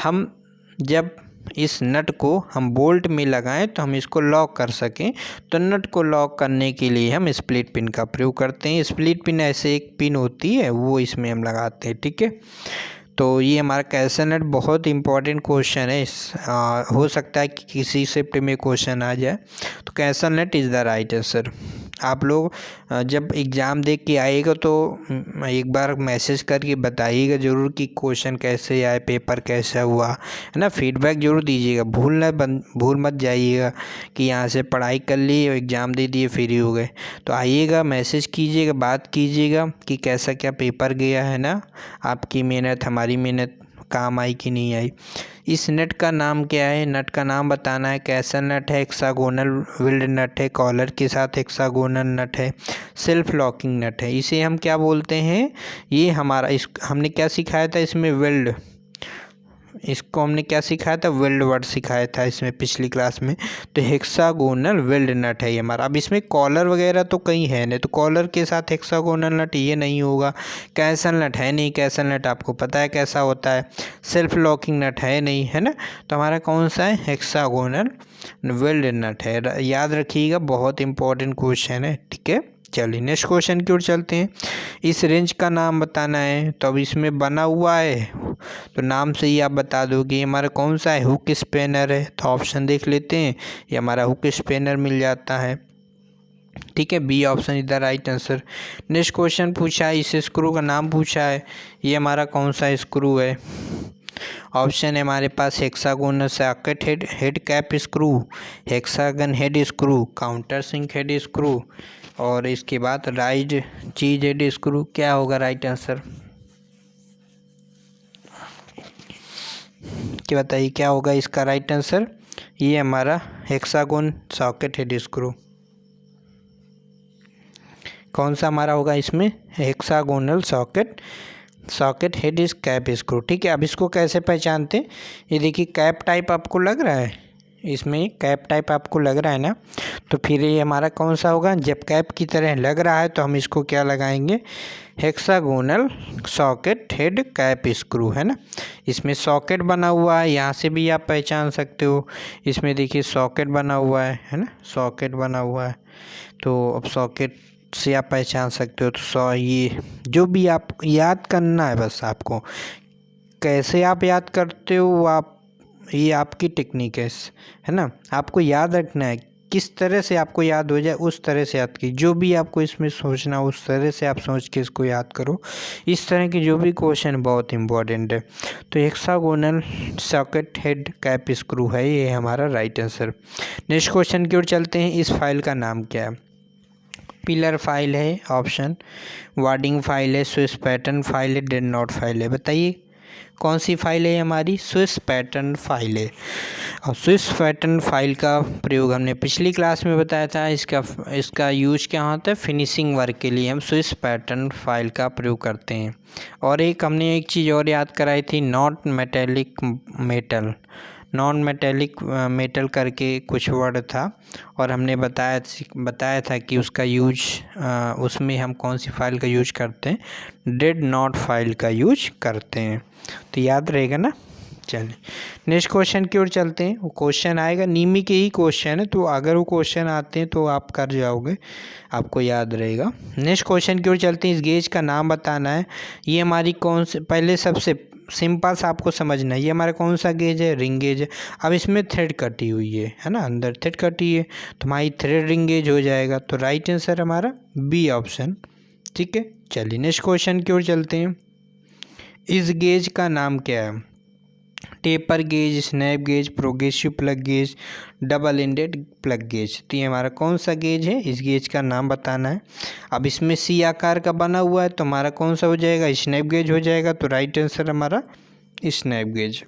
हम जब इस नट को हम बोल्ट में लगाएं तो हम इसको लॉक कर सकें। तो नट को लॉक करने के लिए हम स्प्लिट पिन का प्रयोग करते हैं। स्प्लिट पिन ऐसे एक पिन होती है, वो इसमें हम लगाते हैं। ठीक है, तो ये हमारा कैसल नट बहुत इंपॉर्टेंट क्वेश्चन है। हो सकता है कि किसी शिफ्ट में क्वेश्चन आ जाए। तो castle nut is the right answer. आप लोग जब एग्ज़ाम देख के आएगा तो एक बार मैसेज करके बताइएगा ज़रूर कि क्वेश्चन कैसे आए, पेपर कैसा हुआ है ना। फीडबैक ज़रूर दीजिएगा, भूल मत जाइएगा कि यहाँ से पढ़ाई कर ली और एग्ज़ाम दे दिए फ्री हो गए। तो आइएगा, मैसेज कीजिएगा, बात कीजिएगा कि कैसा क्या पेपर गया है ना। आपकी मेहनत हमारी मेहनत काम आई कि नहीं आई। इस नट का नाम क्या है, नट का नाम बताना है। कैसल नट है, हेक्सागोनल विल्ड नट है, कॉलर के साथ हेक्सागोनल नट है, सेल्फ लॉकिंग नट है। इसे हम क्या बोलते हैं, ये हमारा हमने क्या सिखाया था इसमें, वेल्ड, इसको हमने क्या सिखाया था, वेल्ड वर्ड सिखाया था इसमें पिछली क्लास में। तो हेक्सागोनल वेल्ड नट है ये हमारा। अब इसमें कॉलर वगैरह तो कहीं है नहीं, तो कॉलर के साथ हेक्सागोनल नट ये नहीं होगा। कैसल नट है नहीं, कैसल नट आपको पता है कैसा होता है। सेल्फ लॉकिंग नट है नहीं, है ना। तो हमारा कौन सा है, हेक्सागोनल वेल्ड नट है। याद रखिएगा, बहुत इंपॉर्टेंट क्वेश्चन है। ठीक है, चलिए नेक्स्ट क्वेश्चन की ओर चलते हैं। इस रेंज का नाम बताना है। तो अब इसमें बना हुआ है तो नाम से ही आप बता दोगे ये हमारा कौन सा है, हुक स्पेनर है। तो ऑप्शन देख लेते हैं, ये हमारा हुक स्पेनर मिल जाता है। ठीक है, B option is the right answer. Next question पूछा है, इस स्क्रू का नाम पूछा है, ये हमारा कौन सा स्क्रू है। ऑप्शन है हमारे पास hexagonal socket head cap screw, hexagon head screw, countersunk head screw, और इसके बाद राइड चीज हेड स्क्रू। क्या होगा राइट आंसर, क्या बताइए क्या होगा इसका राइट आंसर। ये हमारा हेक्सागोन सॉकेट हेड स्क्रू। कौन सा हमारा होगा इसमें, hexagonal socket socket head is cap screw. ठीक है, अब इसको कैसे पहचानते हैं, ये देखिए कैप टाइप आपको लग रहा है, इसमें कैप टाइप आपको लग रहा है ना, तो फिर ये हमारा कौन सा होगा, जब कैप की तरह लग रहा है तो हम इसको क्या लगाएंगे, hexagonal socket head cap screw, है ना। इसमें सॉकेट बना हुआ है, यहाँ से भी आप पहचान सकते हो, इसमें देखिए सॉकेट बना हुआ है ना, सॉकेट बना हुआ है, तो अब सॉकेट से आप पहचान सकते हो। तो ये जो भी आप याद करना है बस आपको, कैसे आप याद करते हो आप, ये आपकी टेक्निक है ना, आपको याद रखना है, किस तरह से आपको याद हो जाए उस तरह से याद की, जो भी आपको इसमें सोचना उस तरह से आप सोच के इसको याद करो। इस तरह के जो भी क्वेश्चन बहुत इंपॉर्टेंट है। तो hexagonal socket head cap screw है ये हमारा राइट आंसर। नेक्स्ट क्वेश्चन की ओर चलते हैं। इस फाइल का नाम क्या है, पिलर फाइल है ऑप्शन, वार्डिंग फाइल है, स्विस पैटर्न फाइल है, डेड नोट फाइल है। बताइए कौन सी फाइल है हमारी, स्विस पैटर्न फाइल है। और स्विस पैटर्न फाइल का प्रयोग हमने पिछली क्लास में बताया था, इसका यूज क्या होता है, फिनिशिंग वर्क के लिए हम स्विस पैटर्न फाइल का प्रयोग करते हैं। और हमने एक चीज़ और याद कराई थी, not metallic metal, non metallic metal करके कुछ वर्ड था, और हमने बताया था कि उसका यूज उसमें हम कौन सी फाइल का यूज करते हैं, डेड नोट फाइल का यूज करते हैं। तो याद रहेगा ना। चलिए नेक्स्ट क्वेश्चन की ओर चलते हैं। वो क्वेश्चन आएगा, नीमी के ही क्वेश्चन है, तो अगर वो क्वेश्चन आते हैं तो आप कर जाओगे, आपको याद रहेगा। नेक्स्ट क्वेश्चन की ओर चलते हैं। इस गेज का नाम बताना है। ये हमारी कौन से, पहले सबसे सिंपल सा आपको समझना है, ये हमारा कौन सा गेज है, रिंग गेज है। अब इसमें थ्रेड कटी हुई है ना, अंदर थ्रेड कटी है, तो हमारी थ्रेड रिंग गेज हो जाएगा। तो राइट आंसर हमारा बी ऑप्शन। ठीक है, चलिए नेक्स्ट क्वेश्चन की ओर चलते हैं। इस गेज का नाम क्या है, taper gauge, snap gauge, progressive plug gauge, double ended plug gauge. तो ये हमारा कौन सा गेज है, इस गेज का नाम बताना है। अब इसमें सी आकार का बना हुआ है, तो हमारा कौन सा हो जाएगा, स्नैप गेज हो जाएगा। तो राइट आंसर हमारा स्नैप गेज।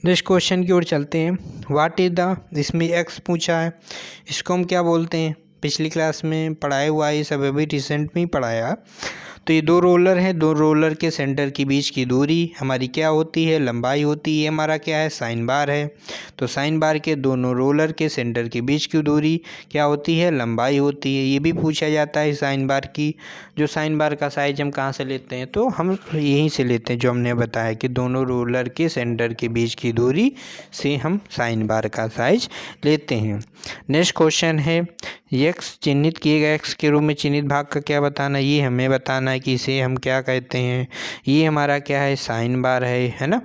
नेक्स्ट क्वेश्चन की ओर चलते हैं। व्हाट इज द, इसमें एक्स पूछा है, इसको हम क्या बोलते हैं, पिछली क्लास में पढ़ाया हुआ है, ये सब अभी रिसेंट में ही पढ़ाया। तो ये दो रोलर हैं, दो रोलर के सेंटर के बीच की दूरी हमारी क्या होती है, लंबाई होती है। हमारा क्या है, साइन बार है, तो साइन बार के दोनों रोलर के सेंटर के बीच की दूरी क्या होती है, लंबाई होती है। ये भी पूछा जाता है साइन बार की, जो साइन बार का साइज हम कहाँ से लेते हैं, तो हम यहीं से लेते हैं, जो हमने बताया कि दोनों रोलर के सेंटर के बीच की दूरी से हम साइन बार का साइज लेते हैं। नेक्स्ट क्वेश्चन है, एक्स चिन्हित किए गए एक्स के रूप में चिन्हित भाग का क्या बताना है, ये हमें बताना है कि इसे हम क्या कहते हैं। ये हमारा क्या है, साइन बार है ना।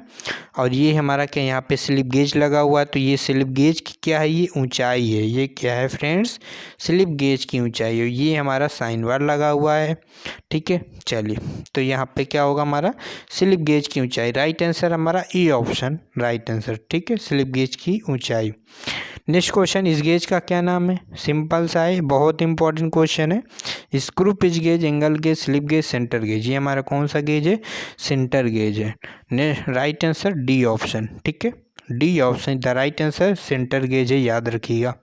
और ये हमारा क्या, यहाँ पे स्लिप गेज लगा हुआ है, तो ये स्लिप गेज की क्या है, ये ऊंचाई है। ये क्या है फ्रेंड्स, स्लिप गेज की ऊंचाई है। ये हमारा साइन बार लगा हुआ है। ठीक है, चलिए तो यहाँ पे क्या होगा हमारा, स्लिप गेज की ऊंचाई। राइट आंसर हमारा ई ऑप्शन, राइट आंसर। ठीक है, स्लिप गेज की ऊंचाई। नेक्स्ट क्वेश्चन, इस गेज का क्या नाम है, सिंपल सा है, बहुत इंपॉर्टेंट क्वेश्चन है। Screw pitch gauge, angle gauge, slip gauge, centre gauge. ये हमारा कौन सा गेज है, सेंटर गेज है। Right answer D option. ठीक है, D option the right answer, centre gauge है, याद रखिएगा।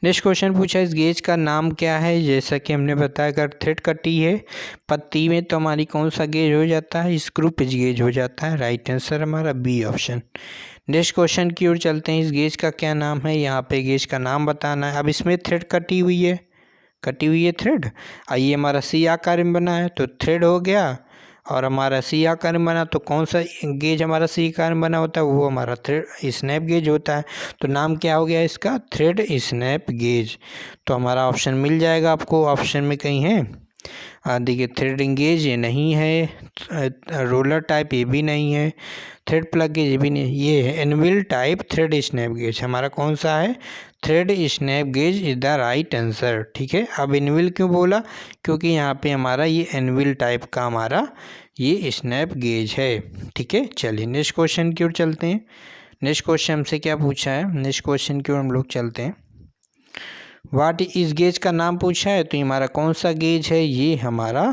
नेक्स्ट क्वेश्चन पूछा, इस गेज का नाम क्या है। जैसा कि हमने बताया, अगर थ्रेड कटी है पत्ती में तो हमारी कौन सा गेज हो जाता है, स्क्रू पिच गेज हो जाता है। राइट आंसर हमारा बी ऑप्शन। नेक्स्ट क्वेश्चन की ओर चलते हैं। इस गेज का क्या नाम है, यहाँ पे गेज का नाम बताना है। अब इसमें थ्रेड कटी हुई है थ्रेड, ये हमारा सी आकार में बना है, तो थ्रेड हो गया। और हमारा सी आकार में बना, तो कौन सा गेज हमारा सी आकार में बना होता है, वो हमारा थ्रेड स्नैप गेज होता है। तो नाम क्या हो गया इसका, थ्रेड स्नैप गेज। तो हमारा ऑप्शन मिल जाएगा आपको, ऑप्शन में कहीं है, देखिए थ्रेडिंग गेज ये नहीं है, रोलर टाइप ये भी नहीं है, थ्रेड प्लग गेज ये भी नहीं, ये है anvil type thread snap gauge. हमारा कौन सा है, thread snap gauge is the right answer. ठीक है, अब एनविल क्यों बोला, क्योंकि यहाँ पे हमारा ये एनविल टाइप का हमारा ये स्नैप गेज है। ठीक है, चलिए नेक्स्ट क्वेश्चन की ओर चलते हैं। नेक्स्ट क्वेश्चन हमसे क्या पूछा है, नेक्स्ट क्वेश्चन की ओर हम लोग चलते हैं। वाट इस गेज का नाम पूछा है, तो हमारा कौन सा गेज है, ये हमारा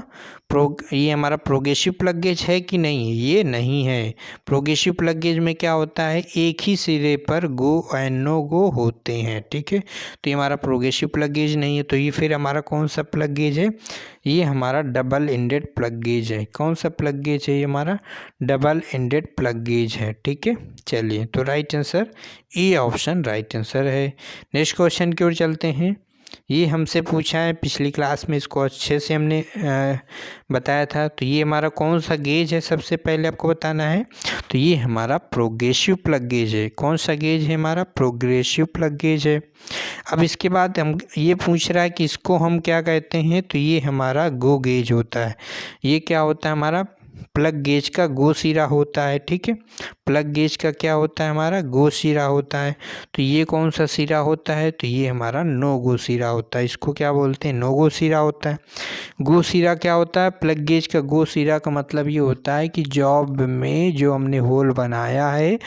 ये हमारा प्रोग्रेसिव प्लग गेज है कि नहीं, ये नहीं है। प्रोग्रेसिव प्लग गेज में क्या होता है, एक ही सिरे पर गो एंड नो गो होते हैं, ठीक है। तो ये हमारा प्रोग्रेसिव प्लग गेज नहीं है। तो ये फिर हमारा कौन सा प्लग गेज है, ये हमारा डबल एंडेड प्लग गेज है। कौन सा प्लग गेज है, ये हमारा डबल एंडेड प्लग गेज है, ठीक है। चलिए, तो right answer A option right answer है। नेक्स्ट क्वेश्चन की ओर चलते हैं। ये हमसे पूछा है पिछली क्लास में, इसको अच्छे से हमने बताया था। तो ये हमारा कौन सा गेज है, सबसे पहले आपको बताना है। तो ये हमारा प्रोग्रेसिव प्लग गेज है। कौन सा गेज है, हमारा प्रोग्रेसिव प्लग गेज है। अब इसके बाद हम ये पूछ रहा है कि इसको हम क्या कहते हैं। तो ये हमारा गो गेज होता है। ये क्या होता है, हमारा प्लग गेज का गो सिरा होता है, ठीक है। प्लग गेज का क्या होता है, हमारा गो सिरा होता है। तो ये कौन सा सिरा होता है, तो ये हमारा नो गो सिरा होता है। इसको क्या बोलते हैं, नो गो सिरा होता है। गो सिरा क्या होता है, प्लग गेज का गो सिरा का मतलब ये होता है कि जॉब में जो हमने होल बनाया है,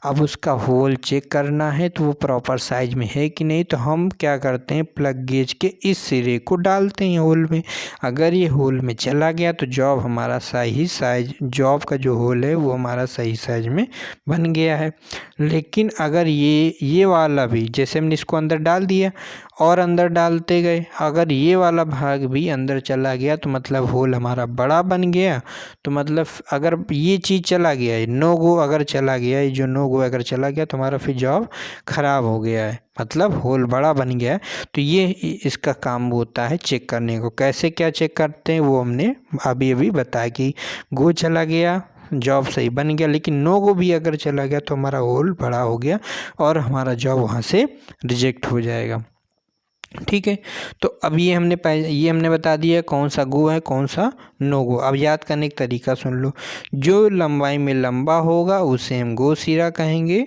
अब उसका होल चेक करना है तो वो प्रॉपर साइज में है कि नहीं। तो हम क्या करते हैं, प्लग गेज के इस सिरे को डालते हैं होल में। अगर ये होल में चला गया तो जॉब हमारा सही साइज, जॉब का जो होल है वो हमारा सही साइज में बन गया है। लेकिन अगर ये वाला भी, जैसे हमने इसको अंदर डाल दिया और अंदर डालते गए, अगर ये वाला भाग भी अंदर चला गया तो मतलब होल हमारा बड़ा बन गया। तो मतलब अगर ये चीज़ चला गया है, नो गो अगर चला गया है, जो नो गो अगर चला गया तो हमारा फिर जॉब ख़राब हो गया है, मतलब होल बड़ा बन गया है। तो ये इसका काम होता है चेक करने को। कैसे क्या चेक करते हैं वो हमने अभी अभी बताया कि गो चला गया, जॉब सही बन गया, लेकिन नो गो भी अगर चला गया तो हमारा होल बड़ा हो गया और हमारा जॉब वहाँ से रिजेक्ट हो जाएगा, ठीक है। तो अब ये हमने बता दिया कौन सा गो है कौन सा नो गो। अब याद करने का तरीका सुन लो। जो लंबाई में लंबा होगा उसे हम गो सिरा कहेंगे,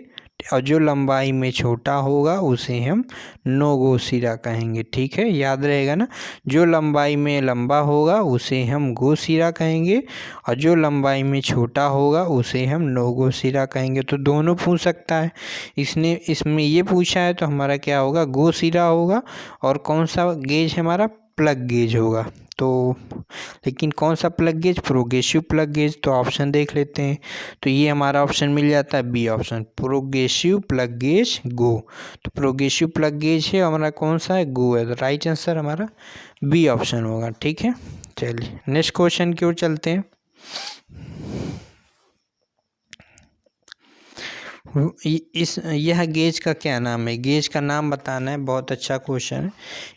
और जो लंबाई में छोटा होगा उसे हम नो गो सिरा कहेंगे, ठीक है। याद रहेगा ना, जो लंबाई में लंबा होगा उसे हम गो सिरा कहेंगे, और जो लंबाई में छोटा होगा उसे हम नो गो सिरा कहेंगे। तो दोनों पूछ सकता है, इसमें ये पूछा है तो हमारा क्या होगा, गो सिरा होगा। और कौन सा गेज है, हमारा प्लग गेज होगा। तो लेकिन कौन सा plug gauge, progressive plug gauge. तो ऑप्शन देख लेते हैं। तो ये हमारा ऑप्शन मिल जाता है B option, progressive plug gauge go. तो प्रोग्रेसिव प्लग गेज है हमारा कौन सा है, गो है। तो राइट आंसर हमारा बी ऑप्शन होगा, ठीक है। चलिए नेक्स्ट क्वेश्चन की ओर चलते हैं। यह गेज का क्या नाम है, गेज का नाम बताना है। बहुत अच्छा क्वेश्चन है।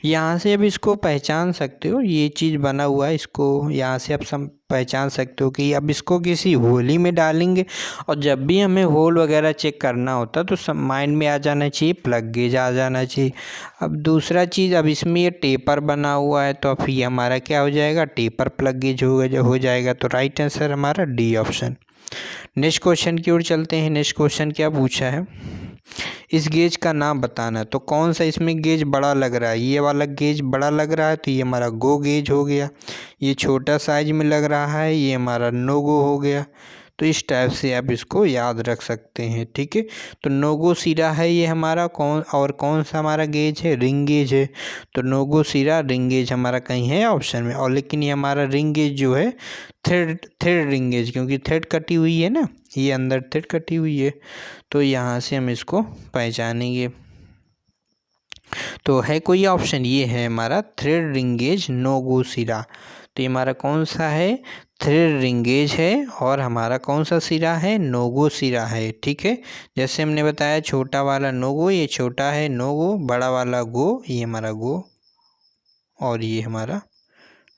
यहाँ से अब इसको पहचान सकते हो, ये चीज़ बना हुआ है, इसको यहाँ से आप सब पहचान सकते हो कि अब इसको किसी होली में डालेंगे। और जब भी हमें होल वगैरह चेक करना होता तो सब माइंड में आ जाना चाहिए, प्लग गेज आ जाना चाहिए। अब दूसरा चीज़, अब इसमें ये टेपर बना हुआ है तो अब ये हमारा क्या हो जाएगा, टेपर प्लग गेज हो जाएगा। तो राइट आंसर हमारा डी ऑप्शन। नेक्स्ट क्वेश्चन की ओर चलते हैं। नेक्स्ट क्वेश्चन क्या पूछा है, इस गेज का नाम बताना है। तो कौन सा इसमें गेज बड़ा लग रहा है, ये वाला गेज बड़ा लग रहा है तो ये हमारा गो गेज हो गया। ये छोटा साइज में लग रहा है, ये हमारा नो गो हो गया। तो इस टाइप से आप इसको याद रख सकते हैं, ठीक है। तो नो गो सिरा है ये हमारा, कौन सा हमारा गेज है, रिंग गेज है। तो नो गो सिरा रिंग गेज हमारा कहीं है ऑप्शन में। और लेकिन ये हमारा रिंग गेज जो है थ्रेड रिंग गेज, क्योंकि थ्रेड कटी हुई है ना, ये अंदर थ्रेड कटी हुई है। तो यहाँ से हम इसको पहचानेंगे। तो है कोई ऑप्शन, ये है हमारा थ्रेड रिंग गेज नो गो सिरा। तो ये हमारा कौन सा है, थ्रेड रिंग गेज है। और हमारा कौन सा सिरा है, नो गो सिरा है, ठीक है। जैसे हमने बताया छोटा वाला नो गो, ये छोटा है नो गो, बड़ा वाला गो, ये हमारा गो, और ये हमारा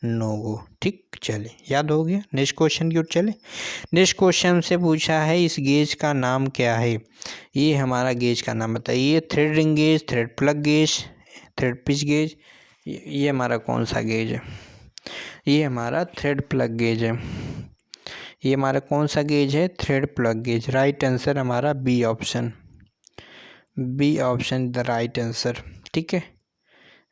नो गो, ठीक। चले याद हो गया। नेक्स्ट क्वेश्चन की ओर चले। नेक्स्ट क्वेश्चन से पूछा है इस गेज का नाम क्या है। ये हमारा गेज का नाम बताइए, thread ring gauge, thread plug gauge, thread pitch gauge. ये हमारा कौन सा गेज है, ये हमारा थ्रेड प्लग गेज है। ये हमारा कौन सा गेज है, thread plug gauge. Right answer हमारा B option, B option the right answer, ठीक है।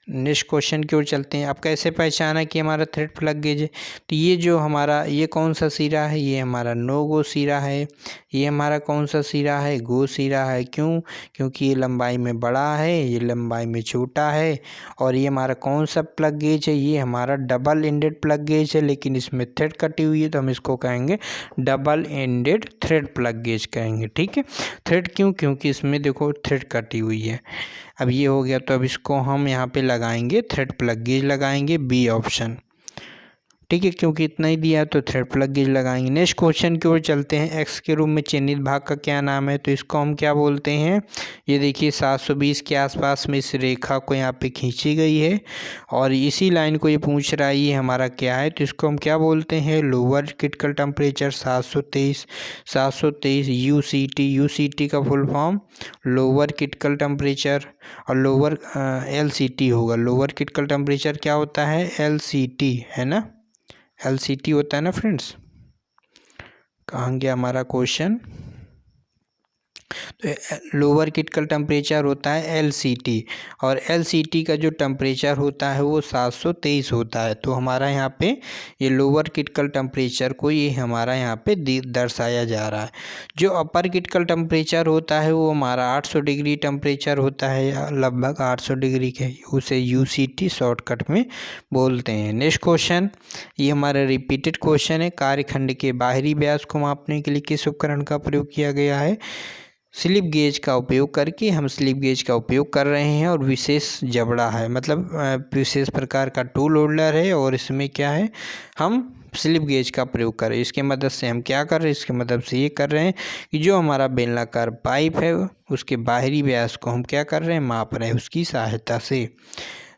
नेक्स्ट क्वेश्चन की ओर चलते हैं। अब कैसे पहचाना कि हमारा थ्रेड प्लग गेज है? तो ये जो हमारा ये कौन सा सिरा है? ये हमारा नो गो सिरा है। ये हमारा कौन सा सिरा है? गो सिरा है। क्यों? क्योंकि ये लंबाई में बड़ा है, ये लंबाई में छोटा है। और ये हमारा कौन सा प्लग गेज है? ये हमारा डबल एंडेड प्लग गेज है, लेकिन इसमें थ्रेड कटी हुई है तो हम इसको कहेंगे double ended thread plug gauge कहेंगे। ठीक है, थ्रेड क्यों? क्योंकि इसमें देखो थ्रेड कटी हुई है। अब ये हो गया, तो अब इसको हम यहाँ पे लगाएंगे थ्रेड प्लग गेज लगाएंगे, बी ऑप्शन। ठीक है, क्योंकि इतना ही दिया है तो थ्रेड प्लग गेज लगाएंगे। नेक्स्ट क्वेश्चन की ओर चलते हैं। एक्स के रूप में चिन्हित भाग का क्या नाम है? तो इसको हम क्या बोलते हैं? ये देखिए 720 के आसपास में इस रेखा को यहाँ पे खींची गई है और इसी लाइन को ये पूछ रहा है ये हमारा क्या है, तो इसको हम क्या बोलते हैं? लोअर क्रिटिकल टेम्परेचर 723 यूसीटी का full form lower critical temperature, और लोअर एलसीटी होगा। लोअर क्रिटिकल टेम्परेचर क्या होता है? एलसीटी, है ना, एलसीटी होता है ना फ्रेंड्स। कहाँ गया हमारा क्वेश्चन? तो लोअर क्रिटिकल टेम्परेचर होता है एलसीटी, और एलसीटी का जो टेम्परेचर होता है वो 723 होता है। तो हमारा यहाँ पे ये लोअर क्रिटिकल टेम्परेचर को ये हमारा यहाँ पे दर्शाया जा रहा है। जो अपर क्रिटिकल टेम्परेचर होता है वो हमारा 800 डिग्री टेम्परेचर होता है, लगभग 800 डिग्री के, उसे यूसीटी शॉर्टकट में बोलते हैं। नेक्स्ट क्वेश्चन, ये हमारा रिपीटेड क्वेश्चन है। कार्यखंड के बाहरी व्यास को मापने के लिए किस उपकरण का प्रयोग किया गया है? स्लिप गेज का उपयोग करके हम स्लिप गेज का उपयोग कर रहे हैं, और विशेष जबड़ा है, मतलब विशेष प्रकार का टूल होल्डर है, और इसमें क्या है, हम स्लिप गेज का प्रयोग कर रहे हैं। इसके मदद से हम क्या कर रहे हैं? इसके मदद से ये कर रहे हैं कि जो हमारा बेलनाकार पाइप है उसके बाहरी व्यास को हम क्या कर रहे हैं? माप रहे हैं उसकी सहायता से।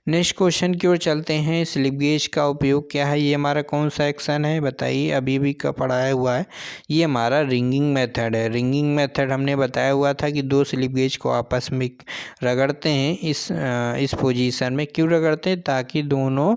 नेक्स्ट क्वेश्चन की ओर चलते हैं। स्लिप गेज का उपयोग क्या है? ये हमारा कौन सा एक्शन है बताइए? अभी भी का पढ़ाया हुआ है, ये हमारा रिंगिंग मेथड है। रिंगिंग मेथड हमने बताया हुआ था कि दो स्लिप गेज को आपस में रगड़ते हैं इस पोजीशन में। क्यों रगड़ते हैं? ताकि दोनों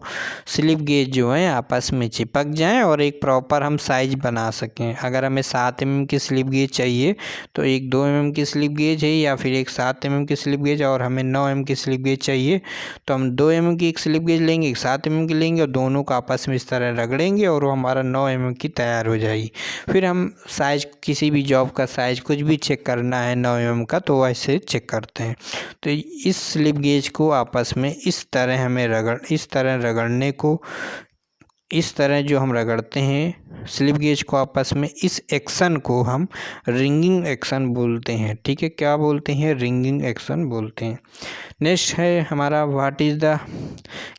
स्लिप गेज जो हैं आपस में चिपक जाएं और एक प्रॉपर हम साइज बना सकें। अगर हमें 7 mm की स्लिप गेज चाहिए तो एक 2 mm की स्लिप गेज है, या फिर एक 7 mm की स्लिप गेज, और हमें 9 mm की स्लिप गेज चाहिए तो हम 2 mm की एक स्लिप गेज लेंगे, एक 7 mm की लेंगे, और दोनों को आपस में इस तरह रगड़ेंगे और वो हमारा 9 mm की तैयार हो जाएगी। फिर हम साइज, किसी भी जॉब का साइज कुछ भी चेक करना है 9 mm का तो वैसे चेक करते हैं। तो इस स्लिप गेज को आपस में इस तरह हमें रगड़ने को, इस तरह जो हम रगड़ते हैं स्लिप गेज को आपस में, इस एक्शन को हम रिंगिंग एक्शन बोलते हैं। ठीक है, क्या बोलते हैं? रिंगिंग एक्शन बोलते हैं। नेक्स्ट है हमारा what is the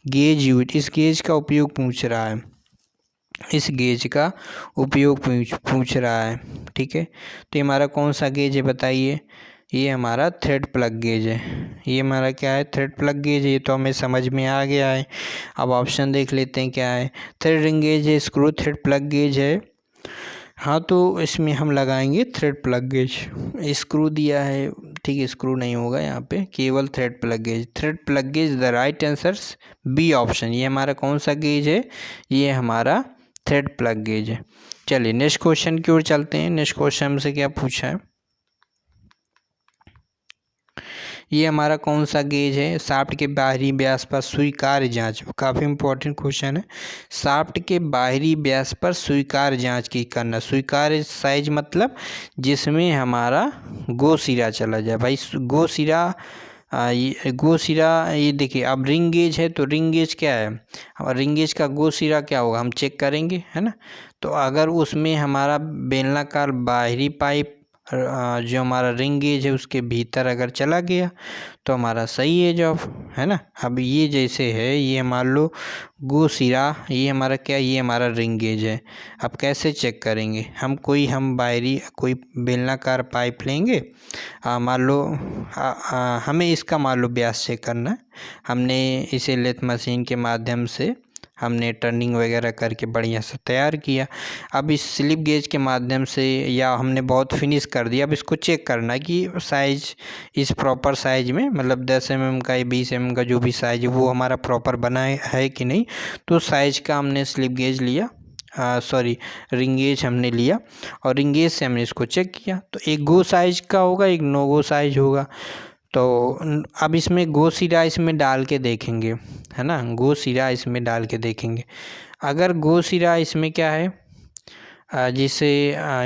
gauge use. इस गेज का उपयोग पूछ रहा है, इस गेज का उपयोग पूछ रहा है। ठीक है, तो हमारा कौन सा गेज है बताइए? ये हमारा थ्रेड प्लग गेज है। ये हमारा क्या है? थ्रेड प्लग गेज है। ये तो हमें समझ में आ गया है। अब ऑप्शन देख लेते हैं क्या है। थ्रेड रिंग गेज है, स्क्रू थ्रेड प्लग गेज है। हाँ, तो इसमें हम लगाएंगे थ्रेड प्लग गेज। स्क्रू दिया है, ठीक है, स्क्रू नहीं होगा यहाँ पे, केवल thread plug gauge. Thread plug gauge the right answer, B option. ये हमारा कौन सा गेज है? ये हमारा थ्रेड प्लग गेज है। चलिए नेक्स्ट क्वेश्चन की ओर चलते हैं। नेक्स्ट क्वेश्चन हमसे क्या पूछा है? ये हमारा कौन सा गेज है? शाफ्ट के बाहरी व्यास पर स्वीकार्य जांच। काफ़ी इंपॉर्टेंट क्वेश्चन है। शाफ्ट के बाहरी व्यास पर स्वीकार्य जांच की करना। स्वीकार्य साइज मतलब जिसमें हमारा गो सिरा चला जाए। भाई गो सिरा ये देखिए, अब रिंग गेज है तो रिंग गेज क्या है? रिंग गेज का गो सिरा क्या होगा हम चेक करेंगे, है ना। तो अगर उसमें हमारा बेलनाकार बाहरी पाइप जो हमारा रिंग गेज है उसके भीतर अगर चला गया तो हमारा सही है जॉब, है ना। अब ये जैसे है, ये मान लो गो सिरा, ये हमारा क्या, ये हमारा रिंग गेज है। अब कैसे चेक करेंगे? हम बाहरी कोई बेलनाकार पाइप लेंगे, मान लो हमें इसका मान लो व्यास चेक करना है। हमने इसे लेथ मशीन के माध्यम से हमने टर्निंग वगैरह करके बढ़िया से तैयार किया। अब इस स्लिप गेज के माध्यम से, या हमने बहुत फिनिश कर दिया, अब इसको चेक करना कि साइज इस प्रॉपर साइज में, मतलब 10 mm का या 20 mm का जो भी साइज है वो हमारा प्रॉपर बना है कि नहीं। तो साइज का हमने स्लिप गेज लिया, रिंग गेज हमने लिया, और रिंग गेज से हमने इसको चेक किया। तो एक गो साइज का होगा, एक नो गो साइज होगा। तो अब इसमें गो सिरा इसमें डाल के देखेंगे, है ना, गो सिरा इसमें डाल के देखेंगे। अगर गो सिरा इसमें क्या है, जैसे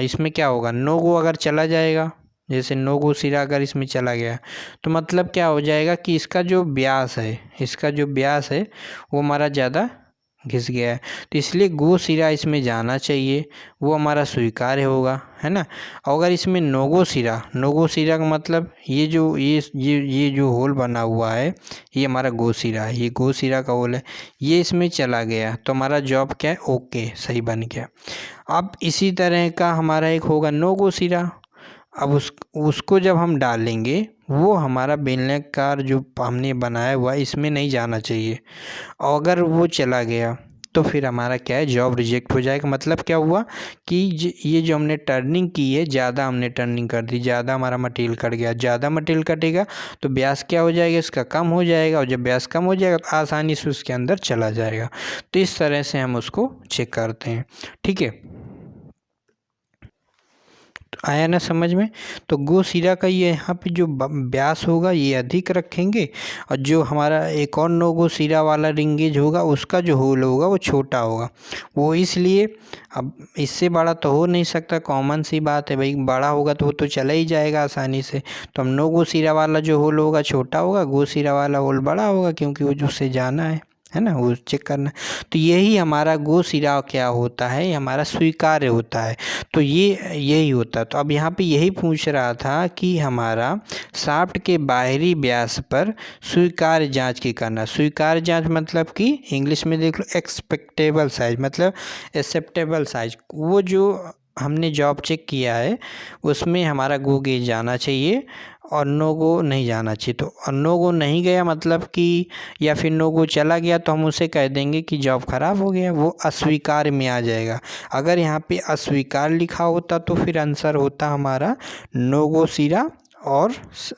इसमें क्या होगा, नो गो अगर चला जाएगा, जैसे नो गो सिरा अगर इसमें चला गया तो मतलब क्या हो जाएगा कि इसका जो व्यास है, इसका जो व्यास है वो हमारा ज़्यादा घिस गया है, तो इसलिए गो सिरा इसमें जाना चाहिए, वो हमारा स्वीकार्य होगा, है ना। और अगर इसमें नोगो सिरा का मतलब ये जो होल बना हुआ है ये हमारा गो सिरा है, ये गो सिरा का होल है, ये इसमें चला गया तो हमारा जॉब क्या है, ओके, सही बन गया। अब इसी तरह का हमारा एक होगा नोगो सिरा। अब उसको जब हम डालेंगे वो हमारा बेलनाकार जो हमने बनाया हुआ इसमें नहीं जाना चाहिए, और अगर वो चला गया तो फिर हमारा क्या है, जॉब रिजेक्ट हो जाएगा। मतलब क्या हुआ कि ये जो हमने टर्निंग की है, ज़्यादा हमने टर्निंग कर दी, ज़्यादा हमारा मटेरियल कट गया, ज़्यादा मटेरियल कटेगा तो व्यास क्या हो जाएगा, इसका कम हो जाएगा, और जब व्यास कम हो जाएगा तो आसानी से उसके अंदर चला जाएगा। तो इस तरह से हम उसको चेक करते हैं, ठीक है। आया ना समझ में। तो गो सिरा का ये यहाँ पे जो व्यास होगा ये अधिक रखेंगे, और जो हमारा एक और नो गो सिरा वाला रिंगेज होगा उसका जो होल होगा वो छोटा होगा। वो इसलिए, अब इससे बड़ा तो हो नहीं सकता, कॉमन सी बात है भाई, बड़ा होगा तो वो तो चला ही जाएगा आसानी से। तो हम नो गो सिरा वाला जो होल होगा छोटा होगा, गो सिरा वाला होल बड़ा होगा, क्योंकि वो जो से जाना है ना, वो चेक करना। तो यही हमारा गो सिरा क्या होता है, हमारा स्वीकार्य होता है। तो ये यही होता है। तो अब यहाँ पे यही पूछ रहा था कि हमारा शाफ्ट के बाहरी व्यास पर स्वीकार्य जांच की करना। स्वीकार्य जांच मतलब कि इंग्लिश में देख लो एक्सपेक्टेबल साइज, मतलब एक्सेप्टेबल साइज। वो जो हमने जॉब चेक किया है उसमें हमारा गो गेज जाना चाहिए और नो गो नहीं जाना चाहिए। तो नो गो नहीं गया मतलब कि, या फिर नो गो चला गया तो हम उसे कह देंगे कि जॉब ख़राब हो गया, वो अस्वीकार में आ जाएगा। अगर यहाँ पे अस्वीकार लिखा होता तो फिर आंसर होता हमारा नो गो सिरा और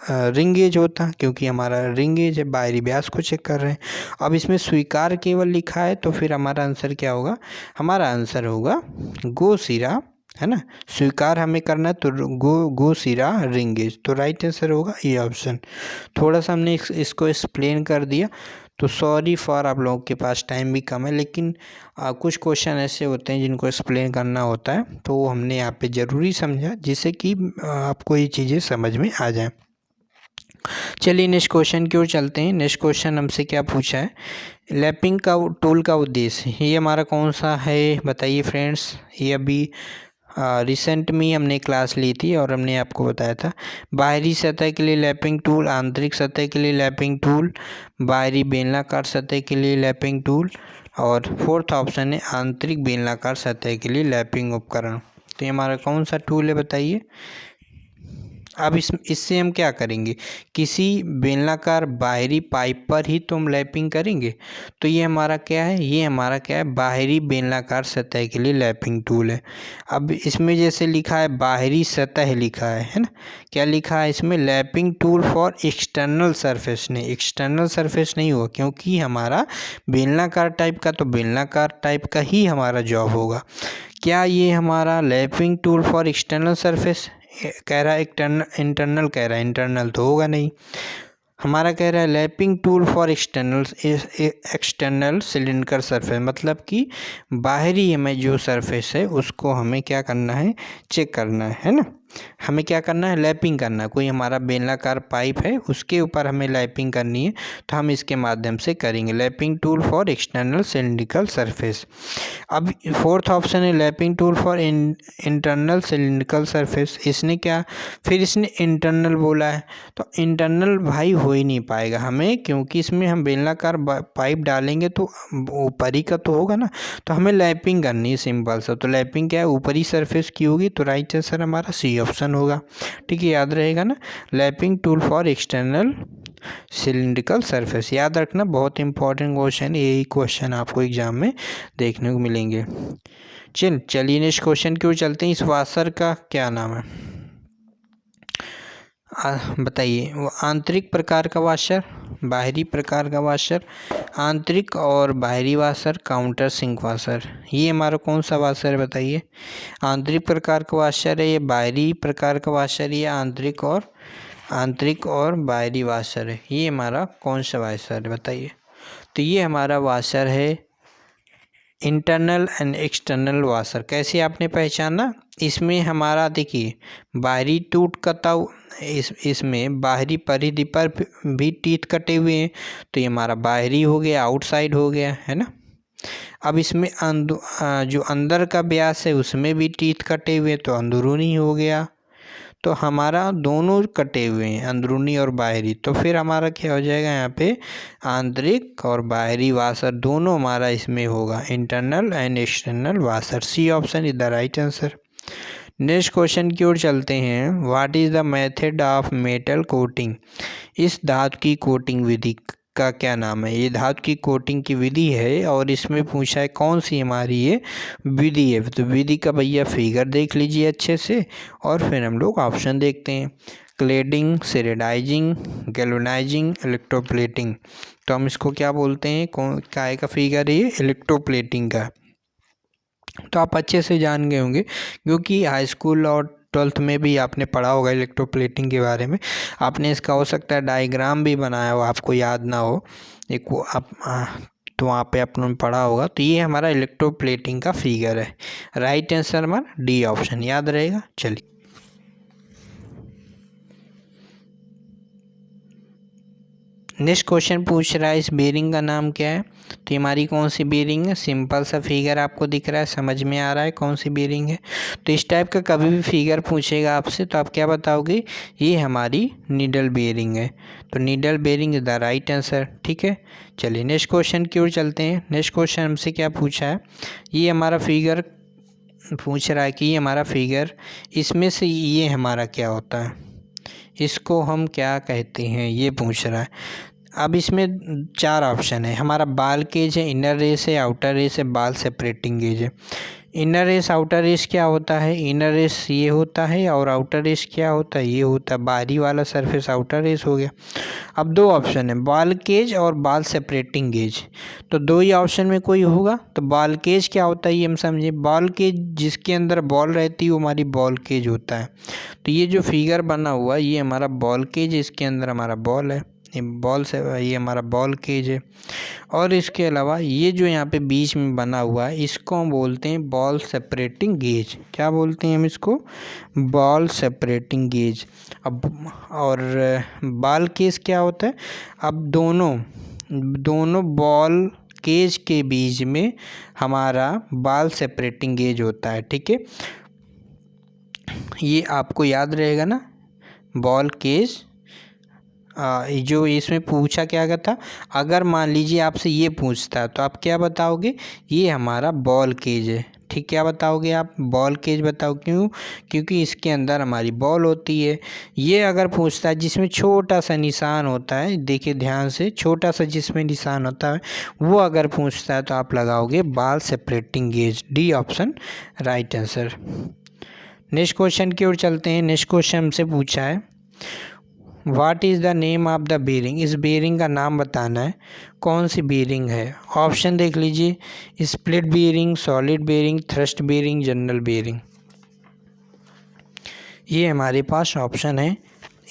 रिंगेज होता, क्योंकि हमारा रिंगेज है, बाहरी व्यास को चेक कर रहे हैं। अब इसमें स्वीकार केवल लिखा है तो फिर हमारा आंसर क्या होगा, हमारा आंसर होगा गो सिरा, है ना। स्वीकार हमें करना है तो गो सिरा रिंगेज, तो राइट आंसर होगा ये ऑप्शन। थोड़ा सा हमने इसको एक्सप्लेन कर दिया, तो सॉरी फॉर आप लोगों के पास टाइम भी कम है, लेकिन कुछ क्वेश्चन ऐसे होते हैं जिनको एक्सप्लेन करना होता है, तो वो हमने यहाँ पे ज़रूरी समझा जिससे कि आपको ये चीज़ें समझ में आ जाए। चलिए नेक्स्ट क्वेश्चन की ओर चलते हैं। नेक्स्ट क्वेश्चन हमसे क्या पूछा है, लैपिंग का टूल का उद्देश्य, ये हमारा कौन सा है बताइए फ्रेंड्स। ये अभी रिसेंट में हमने क्लास ली थी और हमने आपको बताया था, बाहरी सतह के लिए लैपिंग टूल, आंतरिक सतह के लिए लैपिंग टूल, बाहरी बेलनाकार सतह के लिए लैपिंग टूल, और फोर्थ ऑप्शन है आंतरिक बेलनाकार सतह के लिए लैपिंग उपकरण। तो ये हमारा कौन सा टूल है बताइए। अब इससे हम क्या करेंगे, किसी बेलनाकार बाहरी पाइप पर ही तो हम लैपिंग करेंगे। तो ये हमारा क्या है, ये हमारा क्या है, बाहरी बेलनाकार सतह के लिए लैपिंग टूल है। अब इसमें जैसे लिखा है बाहरी सतह लिखा है ना, क्या लिखा है इसमें, lapping tool for external surface, नहीं एक्सटर्नल सरफेस नहीं होगा, क्योंकि हमारा बेलनाकार टाइप का, तो बेलनाकार टाइप का ही हमारा जॉब होगा। क्या ये हमारा lapping tool for external surface कह रहा है, इंटरनल कह रहा है, इंटरनल तो होगा नहीं। हमारा कह रहा है lapping tool for external cylindrical surface, मतलब कि बाहरी हमें जो सरफेस है उसको हमें क्या करना है, चेक करना है ना। हमें क्या करना है, लैपिंग करना है। कोई हमारा बेलनाकार पाइप है उसके ऊपर हमें लैपिंग करनी है, तो हम इसके माध्यम से करेंगे, lapping tool for external cylindrical surface. अब फोर्थ ऑप्शन है lapping tool for internal cylindrical surface. इसने क्या, फिर इसने इंटरनल बोला है, तो इंटरनल भाई हो ही नहीं पाएगा हमें, क्योंकि इसमें हम बेलनाकार पाइप डालेंगे तो ऊपरी का तो होगा ना, तो हमें लैपिंग करनी है सिंपल सा। तो लैपिंग क्या है, ऊपरी सरफेस की होगी, तो राइट आंसर हमारा सी ऑप्शन होगा। ठीक है, याद रहेगा ना, lapping tool for external cylindrical surface, याद रखना, बहुत इंपॉर्टेंट क्वेश्चन, यही क्वेश्चन आपको एग्जाम में देखने को मिलेंगे। चलिए नेक्स्ट क्वेश्चन की ओर चलते हैं। इस वाशर का क्या नाम है बताइए। वो आंतरिक प्रकार का वाशर, बाहरी प्रकार का वाशर, आंतरिक और बाहरी वाशर, काउंटर सिंक वाशर। ये हमारा कौन सा वाशर है बताइए। आंतरिक प्रकार का वाशर है, ये बाहरी प्रकार का वाशर, या आंतरिक और आंतरिक और बाहरी वाशर है। ये हमारा कौन सा वाशर है बताइए। तो ये हमारा वाशर है इंटरनल एंड एक्सटर्नल वाशर। कैसे आपने पहचाना, इसमें हमारा देखिए बाहरी टूट कटाव, इसमें बाहरी परिधि पर भी टीथ कटे हुए हैं, तो ये हमारा बाहरी हो गया, आउटसाइड हो गया, है ना। अब इसमें जो अंदर का व्यास है उसमें भी टीथ कटे हुए, तो अंदरूनी हो गया। तो हमारा दोनों कटे हुए हैं, अंदरूनी और बाहरी, तो फिर हमारा क्या हो जाएगा यहाँ पे, आंतरिक और बाहरी वाशर दोनों हमारा इसमें होगा, internal and external washer. C option is the right answer. Next question की ओर चलते हैं। What is the method of metal coating. इस धातु की कोटिंग विधि का क्या नाम है। ये धातु की कोटिंग की विधि है और इसमें पूछा है कौन सी हमारी ये विधि है। तो विधि का भैया फिगर देख लीजिए अच्छे से और फिर हम लोग ऑप्शन देखते हैं। Cladding, sherardizing, galvanizing, electroplating. तो हम इसको क्या बोलते हैं, कौन काय का फिगर है ये, इलेक्ट्रोप्लेटिंग का। तो आप अच्छे से जान गए होंगे क्योंकि हाई स्कूल और 12th में भी आपने पढ़ा होगा इलेक्ट्रोप्लेटिंग के बारे में। आपने इसका हो सकता है डायग्राम भी बनाया हो, आपको याद ना हो, एक वो आप तो वहाँ पे आपने पढ़ा होगा। तो ये हमारा इलेक्ट्रोप्लेटिंग का फिगर है। राइट आंसर हमारा डी ऑप्शन, याद रहेगा। चलिए नेक्स्ट क्वेश्चन पूछ रहा है इस बेरिंग का नाम क्या है। तो हमारी कौन सी बेरिंग है। सिंपल सा फिगर आपको दिख रहा है, समझ में आ रहा है कौन सी बेरिंग है। तो इस टाइप का कभी भी फिगर पूछेगा आपसे तो आप क्या बताओगे, ये हमारी नीडल बेरिंग है। तो needle bearing is the right answer. ठीक है, चलिए नेक्स्ट क्वेश्चन की ओर चलते हैं। नेक्स्ट क्वेश्चन हमसे क्या पूछा है, ये हमारा फिगर पूछ रहा है कि ये हमारा फिगर, इसमें से ये हमारा क्या होता है, इसको हम क्या कहते हैं, ये पूछ रहा है। अब इसमें 4 ऑप्शन है। हमारा बाल केज है, इनर रेस है, आउटर रेस है, बाल सेपरेटिंग गेज है। इनर रेस आउटर रेस क्या होता है, इनर रेस ये होता है और आउटर रेस क्या होता है, ये होता है। बाहरी वाला सरफेस आउटर रेस हो गया। अब 2 ऑप्शन है, बाल केज और बाल सेपरेटिंग गेज। तो 2 ही ऑप्शन में कोई होगा। तो बाल केज क्या होता है ये हम समझे, बॉल केज जिसके अंदर बॉल रहती है वो हमारी बॉल केज होता है। तो ये जो फिगर बना हुआ है ये हमारा बॉल केज, इसके अंदर हमारा बॉल है, बॉल से ये हमारा बॉल केज है। और इसके अलावा ये जो यहाँ पे बीच में बना हुआ है इसको हम बोलते हैं बॉल सेपरेटिंग गेज। क्या बोलते हैं हम इसको, बॉल सेपरेटिंग गेज। अब और बॉल केज क्या होता है, अब दोनों बॉल केज के बीच में हमारा बॉल सेपरेटिंग गेज होता है। ठीक है, ये आपको याद रहेगा ना, बॉल केज। जो इसमें पूछा क्या गया था, अगर मान लीजिए आपसे ये पूछता तो आप क्या बताओगे, ये हमारा बॉल केज है। ठीक, क्या बताओगे आप, बॉल केज बताओ। क्यों, क्योंकि इसके अंदर हमारी बॉल होती है। ये अगर पूछता है जिसमें छोटा सा निशान होता है, देखिए ध्यान से, छोटा सा जिसमें निशान होता है वो अगर पूछता है तो आप लगाओगे ball separating gauge. D option right answer. Next question की ओर चलते हैं। नेक्स्ट क्वेश्चन हमसे पूछा है what is the name of the bearing. इस बेरिंग का नाम बताना है, कौन सी बेरिंग है। ऑप्शन देख लीजिए, split bearing, solid bearing, thrust bearing, general bearing. ये हमारे पास ऑप्शन है,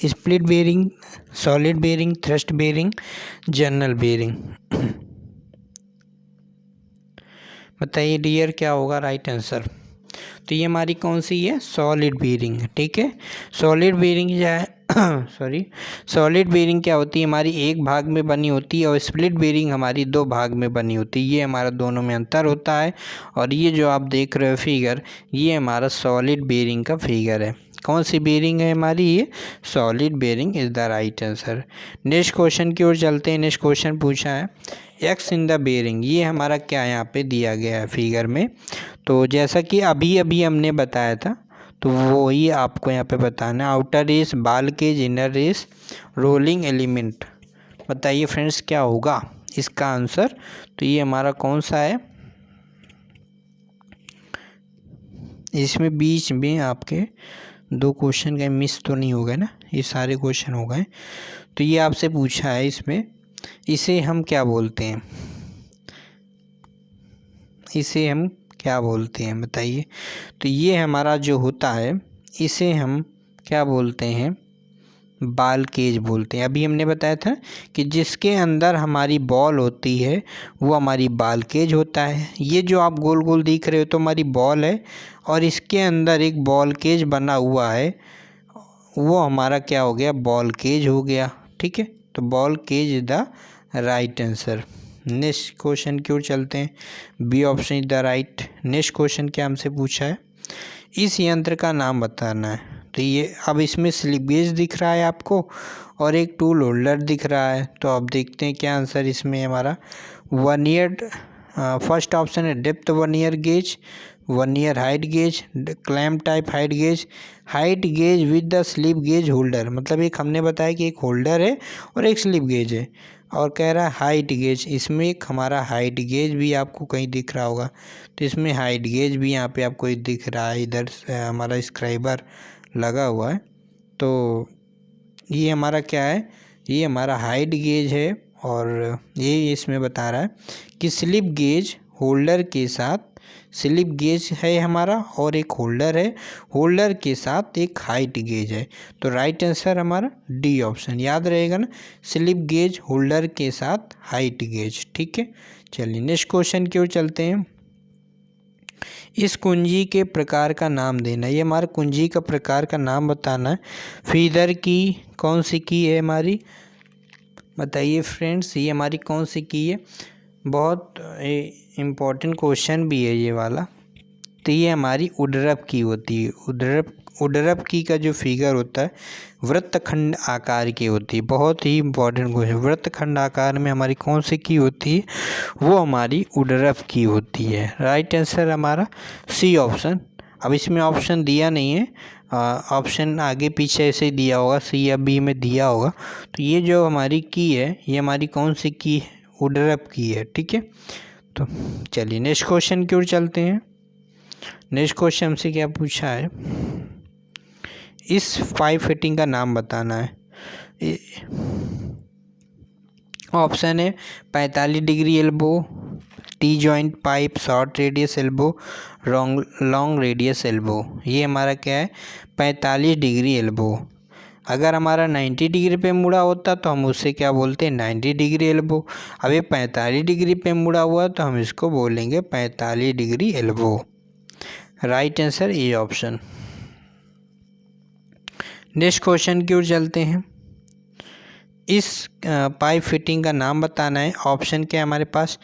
split bearing, solid bearing, thrust bearing, general bearing. बताइए डियर क्या होगा राइट आंसर। तो ये हमारी कौन सी है, सॉलिड बेरिंग। ठीक है, सॉलिड बेरिंग क्या है सॉलिड बेरिंग क्या होती है, हमारी एक भाग में बनी होती है और स्प्लिट बेरिंग हमारी 2 भाग में बनी होती है। ये हमारा दोनों में अंतर होता है। और ये जो आप देख रहे हो फिगर, ये हमारा सॉलिड बेरिंग का फिगर है। कौन सी बेरिंग है हमारी, ये solid bearing is the right answer. Next question की ओर चलते हैं। नेक्स्ट क्वेश्चन पूछा है एक्स इन द बेरिंग। ये हमारा क्या यहाँ पे दिया गया है फिगर में। तो जैसा कि अभी अभी हमने बताया था तो वो ही आपको यहाँ पे बताना है। Outer race, ball cage, inner race, rolling element. बताइए फ्रेंड्स क्या होगा इसका आंसर। तो ये हमारा कौन सा है, इसमें बीच में आपके 2 क्वेश्चन गए, मिस तो नहीं हो गए ना, ये सारे क्वेश्चन हो गए। तो ये आपसे पूछा है इसमें, इसे हम क्या बोलते हैं, इसे हम क्या बोलते हैं बताइए। तो ये हमारा जो होता है इसे हम क्या बोलते हैं, बॉल केज बोलते हैं। अभी हमने बताया था कि जिसके अंदर हमारी बॉल होती है वो हमारी बॉल केज होता है। ये जो आप गोल गोल दिख रहे हो तो हमारी बॉल है, और इसके अंदर एक बॉल केज बना हुआ है, वो हमारा क्या हो गया, बॉल केज हो गया। ठीक है, तो ball cage is the right answer. Next question की ओर चलते हैं। B option is the right. Next question क्या हमसे पूछा है, इस यंत्र का नाम बताना है। तो ये अब इसमें स्लिप गेज दिख रहा है आपको और एक टूल होल्डर दिख रहा है। तो अब देखते हैं क्या आंसर इसमें हमारा। वर्नियर, फर्स्ट ऑप्शन है depth vernier gauge, vernier height gauge, clamp type height gauge with the slip gauge holder. मतलब एक हमने बताया कि एक होल्डर है और एक स्लिप गेज है, और कह रहा है हाइट गेज। इसमें एक हमारा हाइट गेज भी आपको कहीं दिख रहा होगा, तो इसमें हाइट गेज भी यहाँ पे आपको दिख रहा है। इधर हमारा स्क्राइबर लगा हुआ है, तो ये हमारा क्या है, ये हमारा हाइट गेज है। और ये इसमें बता रहा है कि स्लिप गेज होल्डर के साथ, स्लिप गेज है हमारा और एक होल्डर है, होल्डर के साथ एक हाइट गेज है। तो राइट आंसर हमारा डी ऑप्शन, याद रहेगा ना, स्लिप गेज होल्डर के साथ हाइट गेज। ठीक है, चलिए नेक्स्ट क्वेश्चन की ओर चलते हैं। इस कुंजी के प्रकार का नाम देना। ये हमारा कुंजी का प्रकार का नाम बताना है। फीदर की, कौन सी की है हमारी, बताइए फ्रेंड्स, ये हमारी कौन सी की है। बहुत इम्पोर्टेंट क्वेश्चन भी है ये वाला। तो ये हमारी उडरप की होती है। उडरप की का जो फिगर होता है वृत्तखंड आकार की होती है। बहुत ही इम्पोर्टेंट क्वेश्चन, वृत्तखंड आकार में हमारी कौन सी की होती है, वो हमारी उडरप की होती है। राइट आंसर हमारा सी ऑप्शन। अब इसमें ऑप्शन दिया नहीं है, ऑप्शन आगे पीछे ऐसे ही दिया होगा, सी या बी में दिया होगा। तो ये जो हमारी की है, ये हमारी कौन सी की है, उडरप की है। ठीक है, तो चलिए नेक्स्ट क्वेश्चन की ओर चलते हैं। नेक्स्ट क्वेश्चन हमसे क्या पूछा है, इस पाइप फिटिंग का नाम बताना है। ऑप्शन है 45 degree elbow, T joint pipe, short radius elbow, long radius elbow. ये हमारा क्या है, 45 डिग्री एल्बो। अगर हमारा 90 डिग्री पे मुड़ा होता तो हम उससे क्या बोलते हैं, 90 डिग्री एल्बो। अब ये 45 डिग्री पे मुड़ा हुआ तो हम इसको बोलेंगे 45 degree elbow. Right answer A option. Next question की ओर चलते हैं। इस पाइप फिटिंग का नाम बताना है। ऑप्शन क्या है हमारे पास,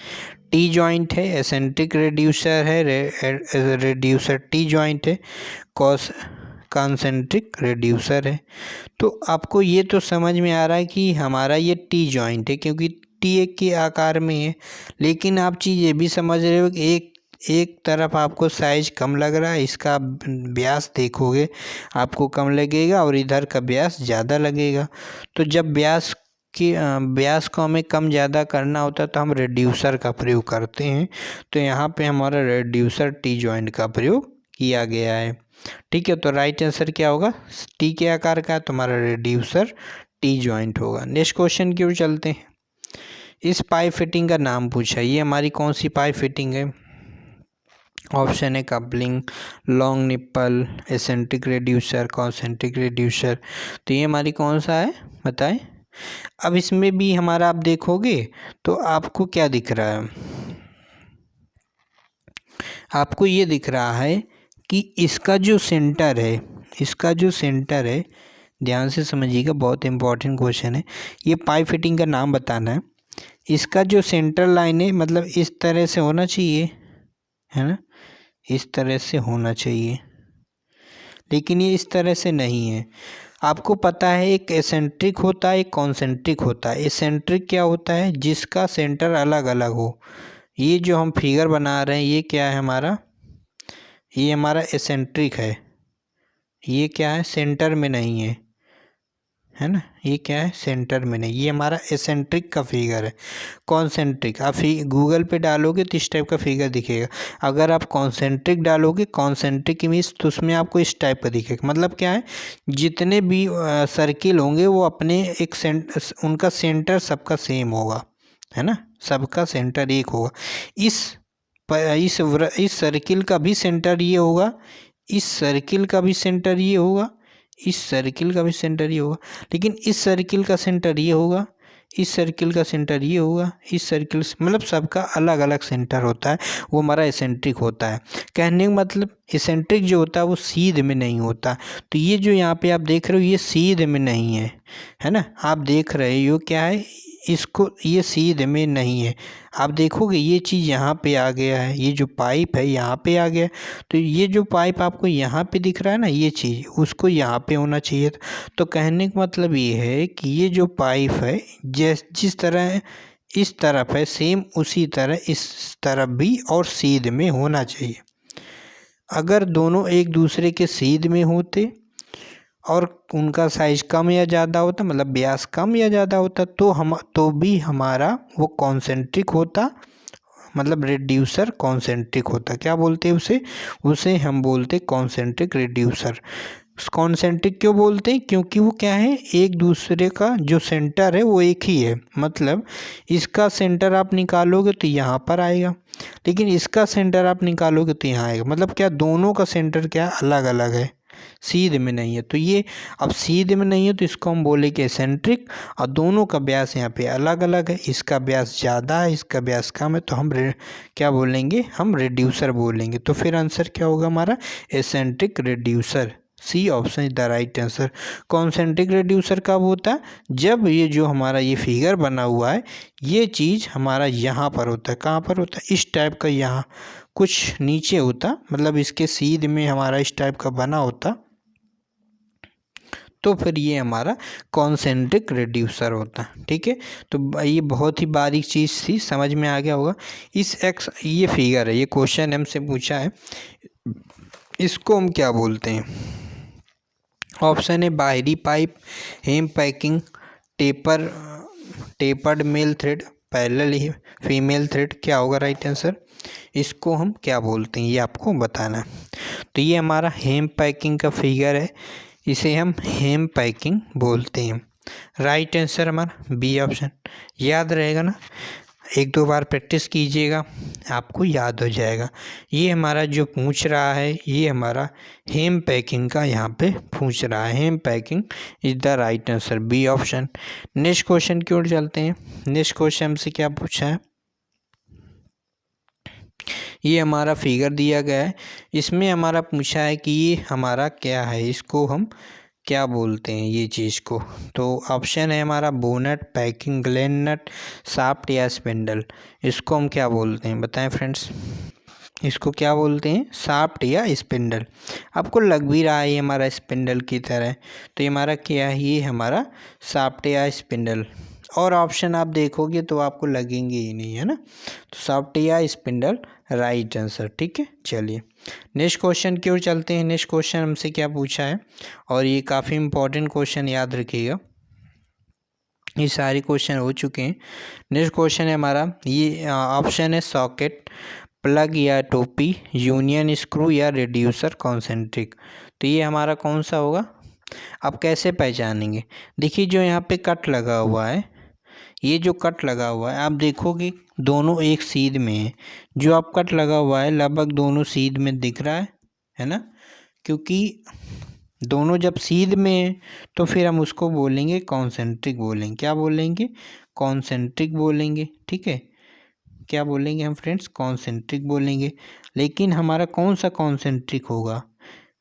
टी जॉइंट है, एसेंट्रिक रेड्यूसर है, रेड्यूसर टी जॉइंट है, कॉन्सेंट्रिक रेड्यूसर है। तो आपको ये तो समझ में आ रहा है कि हमारा ये टी जॉइंट है क्योंकि टी एक के आकार में है। लेकिन आप चीज़ ये भी समझ रहे हो कि एक तरफ आपको साइज कम लग रहा है, इसका व्यास देखोगे आपको कम लगेगा और इधर का व्यास ज़्यादा लगेगा। तो जब व्यास को हमें कम ज़्यादा करना होता है तो हम रेड्यूसर का प्रयोग करते हैं। तो यहाँ पे हमारा रेड्यूसर टी जॉइंट का प्रयोग किया गया है। ठीक है, तो राइट आंसर क्या होगा, टी के आकार का, तो हमारा रेड्यूसर टी जॉइंट होगा। नेक्स्ट क्वेश्चन की ओर चलते हैं। इस पाइप फिटिंग का नाम पूछा, ये हमारी कौन सी पाइप फिटिंग है। ऑप्शन है coupling, long nipple, eccentric reducer, concentric reducer. तो ये हमारी कौन सा है बताएं। अब इसमें भी हमारा आप देखोगे तो आपको क्या दिख रहा है, आपको ये दिख रहा है कि इसका जो सेंटर है, इसका जो सेंटर है, ध्यान से समझिएगा, बहुत इंपॉर्टेंट क्वेश्चन है। ये पाइप फिटिंग का नाम बताना है। इसका जो सेंटर लाइन है मतलब इस तरह से होना चाहिए, है ना, इस तरह से होना चाहिए, लेकिन ये इस तरह से नहीं है। आपको पता है एक एसेंट्रिक होता है, एक कॉन्सेंट्रिक होता है। एसेंट्रिक क्या होता है, जिसका सेंटर अलग अलग हो। ये जो हम फिगर बना रहे हैं ये क्या है हमारा, ये हमारा एसेंट्रिक है। ये क्या है, सेंटर में नहीं है ना, ये क्या है, सेंटर में नहीं, ये हमारा एसेंट्रिक का फिगर है। कॉन्सेंट्रिक आप गूगल पे डालोगे तो इस टाइप का फिगर दिखेगा। अगर आप कॉन्सेंट्रिक डालोगे, कॉन्सेंट्रिक इमेज, तो उसमें आपको इस टाइप का दिखेगा। मतलब क्या है, जितने भी सर्किल होंगे वो अपने एक उनका सेंटर सबका सेम होगा, है ना, सबका सेंटर एक होगा। इस सर्किल का भी सेंटर ये होगा, इस सर्किल का भी सेंटर ये होगा, इस सर्किल का भी सेंटर ये होगा, लेकिन इस सर्किल का सेंटर ये होगा, इस सर्किल का सेंटर ये होगा, इस सर्किल मतलब सबका अलग अलग सेंटर होता है, वो हमारा एसेंट्रिक होता है। कहने का मतलब एसेंट्रिक जो होता है वो सीध में नहीं होता। तो ये जो यहाँ पे आप देख रहे हो ये सीध में नहीं है ना, आप देख रहे हो क्या है, इसको ये सीध में नहीं है। आप देखोगे ये चीज़ यहाँ पे आ गया है, ये जो पाइप है यहाँ पे आ गया, तो ये जो पाइप आपको यहाँ पे दिख रहा है ना, ये चीज़ उसको यहाँ पे होना चाहिए था। तो कहने का मतलब ये है कि ये जो पाइप है जिस तरह इस तरफ है सेम उसी तरह इस तरफ भी और सीध में होना चाहिए। अगर दोनों एक दूसरे के सीध में होते और उनका साइज कम या ज़्यादा होता, मतलब व्यास कम या ज़्यादा होता, तो भी हमारा वो कॉन्सेंट्रिक होता, मतलब रिड्यूसर कॉन्सेंट्रिक होता। क्या बोलते हैं उसे हम बोलते कॉन्सेंट्रिक रिड्यूसर। कॉन्सेंट्रिक क्यों बोलते हैं? क्योंकि वो क्या है, एक दूसरे का जो सेंटर है वो एक ही है। मतलब इसका सेंटर आप निकालोगे तो यहाँ पर आएगा, लेकिन इसका सेंटर आप निकालोगे तो यहाँ आएगा। मतलब क्या, दोनों का सेंटर क्या अलग अलग है, सीध में नहीं है। तो ये अब सीध में नहीं है तो इसको हम बोले कि एसेंट्रिक, और दोनों का व्यास यहाँ पे अलग अलग है, इसका व्यास ज़्यादा है, इसका व्यास कम है, तो हम क्या बोलेंगे, हम रिड्यूसर बोलेंगे। तो फिर आंसर क्या होगा हमारा, eccentric reducer. C option is the right answer. Concentric reducer कब होता है, जब ये जो हमारा ये फिगर बना हुआ है ये चीज़ हमारा यहाँ पर होता है। कहाँ पर होता है, इस टाइप का, यहाँ कुछ नीचे होता, मतलब इसके सीध में हमारा इस टाइप का बना होता, तो फिर ये हमारा कॉन्सेंट्रिक रिड्यूसर होता है। ठीक है, तो ये बहुत ही बारीक चीज़ थी, समझ में आ गया होगा। ये फिगर है, ये क्वेश्चन हमसे पूछा है, इसको हम क्या बोलते हैं? ऑप्शन है बाहरी pipe, hemp packing, tapered male thread, parallel female thread. क्या होगा राइट आंसर? इसको हम क्या बोलते हैं ये आपको बताना है। तो ये हमारा हेम पैकिंग का फिगर है, इसे हम हेम पैकिंग बोलते हैं। राइट आंसर हमारा बी ऑप्शन। याद रहेगा ना, एक दो बार प्रैक्टिस कीजिएगा आपको याद हो जाएगा। ये हमारा जो पूछ रहा है ये हमारा हेम पैकिंग का यहाँ पे पूछ रहा है, hemp packing is the right answer, B option. Next question की ओर चलते हैं। नेक्स्ट क्वेश्चन हमसे क्या पूछा है, ये हमारा फिगर दिया गया है, इसमें हमारा पूछा है कि ये हमारा क्या है, इसको हम क्या बोलते हैं ये चीज़ को। तो ऑप्शन है हमारा बोनट, पैकिंग, ग्लैंड नट, शाफ्ट या स्पिंडल। इसको हम क्या बोलते हैं बताएं फ्रेंड्स, इसको क्या बोलते हैं, शाफ्ट या स्पिंडल। आपको लग भी रहा है ये हमारा स्पिंडल की तरह, तो ये हमारा क्या है, ये हमारा शाफ्ट या स्पिंडल। और ऑप्शन आप देखोगे तो आपको लगेंगे ही नहीं, है ना। तो शाफ्ट या स्पिंडल राइट आंसर। ठीक है, चलिए नेक्स्ट क्वेश्चन की ओर चलते हैं। नेक्स्ट क्वेश्चन हमसे क्या पूछा है, और ये काफ़ी इंपॉर्टेंट क्वेश्चन, याद रखिएगा, ये सारे क्वेश्चन हो चुके हैं। नेक्स्ट क्वेश्चन है हमारा, ये ऑप्शन है सॉकेट, प्लग या टोपी, यूनियन स्क्रू या रिड्यूसर कॉन्सेंट्रिक। तो ये हमारा कौन सा होगा, आप कैसे पहचानेंगे? देखिए जो यहाँ पे कट लगा हुआ है, ये जो कट लगा हुआ है आप देखोगे दोनों एक सीध में है। जो आप कट लगा हुआ है लगभग दोनों सीध में दिख रहा है ना, क्योंकि दोनों जब सीध में है तो फिर हम उसको बोलेंगे कॉन्सेंट्रिक बोलेंगे। क्या बोलेंगे, कॉन्सेंट्रिक बोलेंगे। ठीक है, क्या बोलेंगे हम फ्रेंड्स, कॉन्सेंट्रिक बोलेंगे। लेकिन हमारा कौन सा कॉन्सेंट्रिक होगा,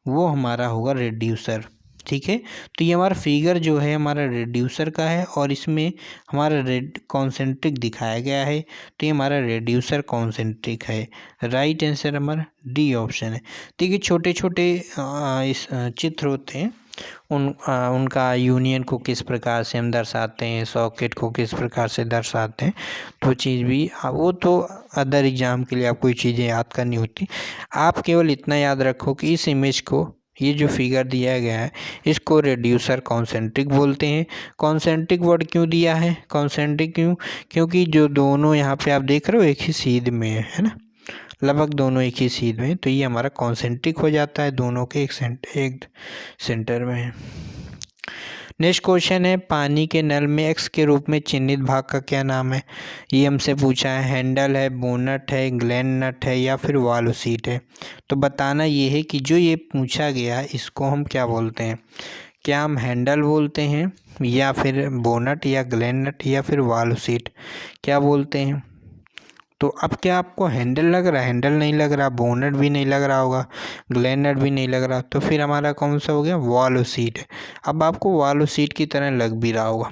वो हमारा होगा रिड्यूसर। ठीक है, तो ये हमारा फिगर जो है हमारा रिड्यूसर का है, और इसमें हमारा कॉन्सेंट्रिक दिखाया गया है, तो ये हमारा रिड्यूसर कॉन्सेंट्रिक है। राइट आंसर हमारा डी ऑप्शन है। देखिए छोटे छोटे इस चित्र होते हैं, उनका यूनियन को किस प्रकार से हम दर्शाते हैं, सॉकेट को किस प्रकार से दर्शाते हैं, तो चीज़ भी वो तो अदर एग्ज़ाम के लिए आपको ये चीज़ें याद करनी होती। आप केवल इतना याद रखो कि इस इमेज को, ये जो फिगर दिया गया है इसको रिड्यूसर कॉन्सेंट्रिक बोलते हैं। कॉन्सेंट्रिक वर्ड क्यों दिया है, कॉन्सेंट्रिक क्यों, क्योंकि जो दोनों यहाँ पे आप देख रहे हो एक ही सीध में है ना, लगभग दोनों एक ही सीध में, तो ये हमारा कॉन्सेंट्रिक हो जाता है, दोनों के एक सेंटर में है। नेक्स्ट क्वेश्चन है, पानी के नल में एक्स के रूप में चिन्हित भाग का क्या नाम है। ये हमसे पूछा है, हैंडल है, बोनट है, ग्लैंड नट है या फिर वाल्व सीट है। तो बताना ये है कि जो ये पूछा गया इसको हम क्या बोलते हैं। क्या हम हैंडल बोलते हैं या फिर बोनट या ग्लैंड नट या फिर वाल्व सीट क्या बोलते हैं। तो अब क्या आपको हैंडल लग रहा है? हैंडल नहीं लग रहा, बोनट भी नहीं लग रहा होगा, ग्लैंड नट भी नहीं लग रहा, तो फिर हमारा कौन सा हो गया, वाल्व सीट है। अब आपको वाल्व सीट की तरह लग भी रहा होगा,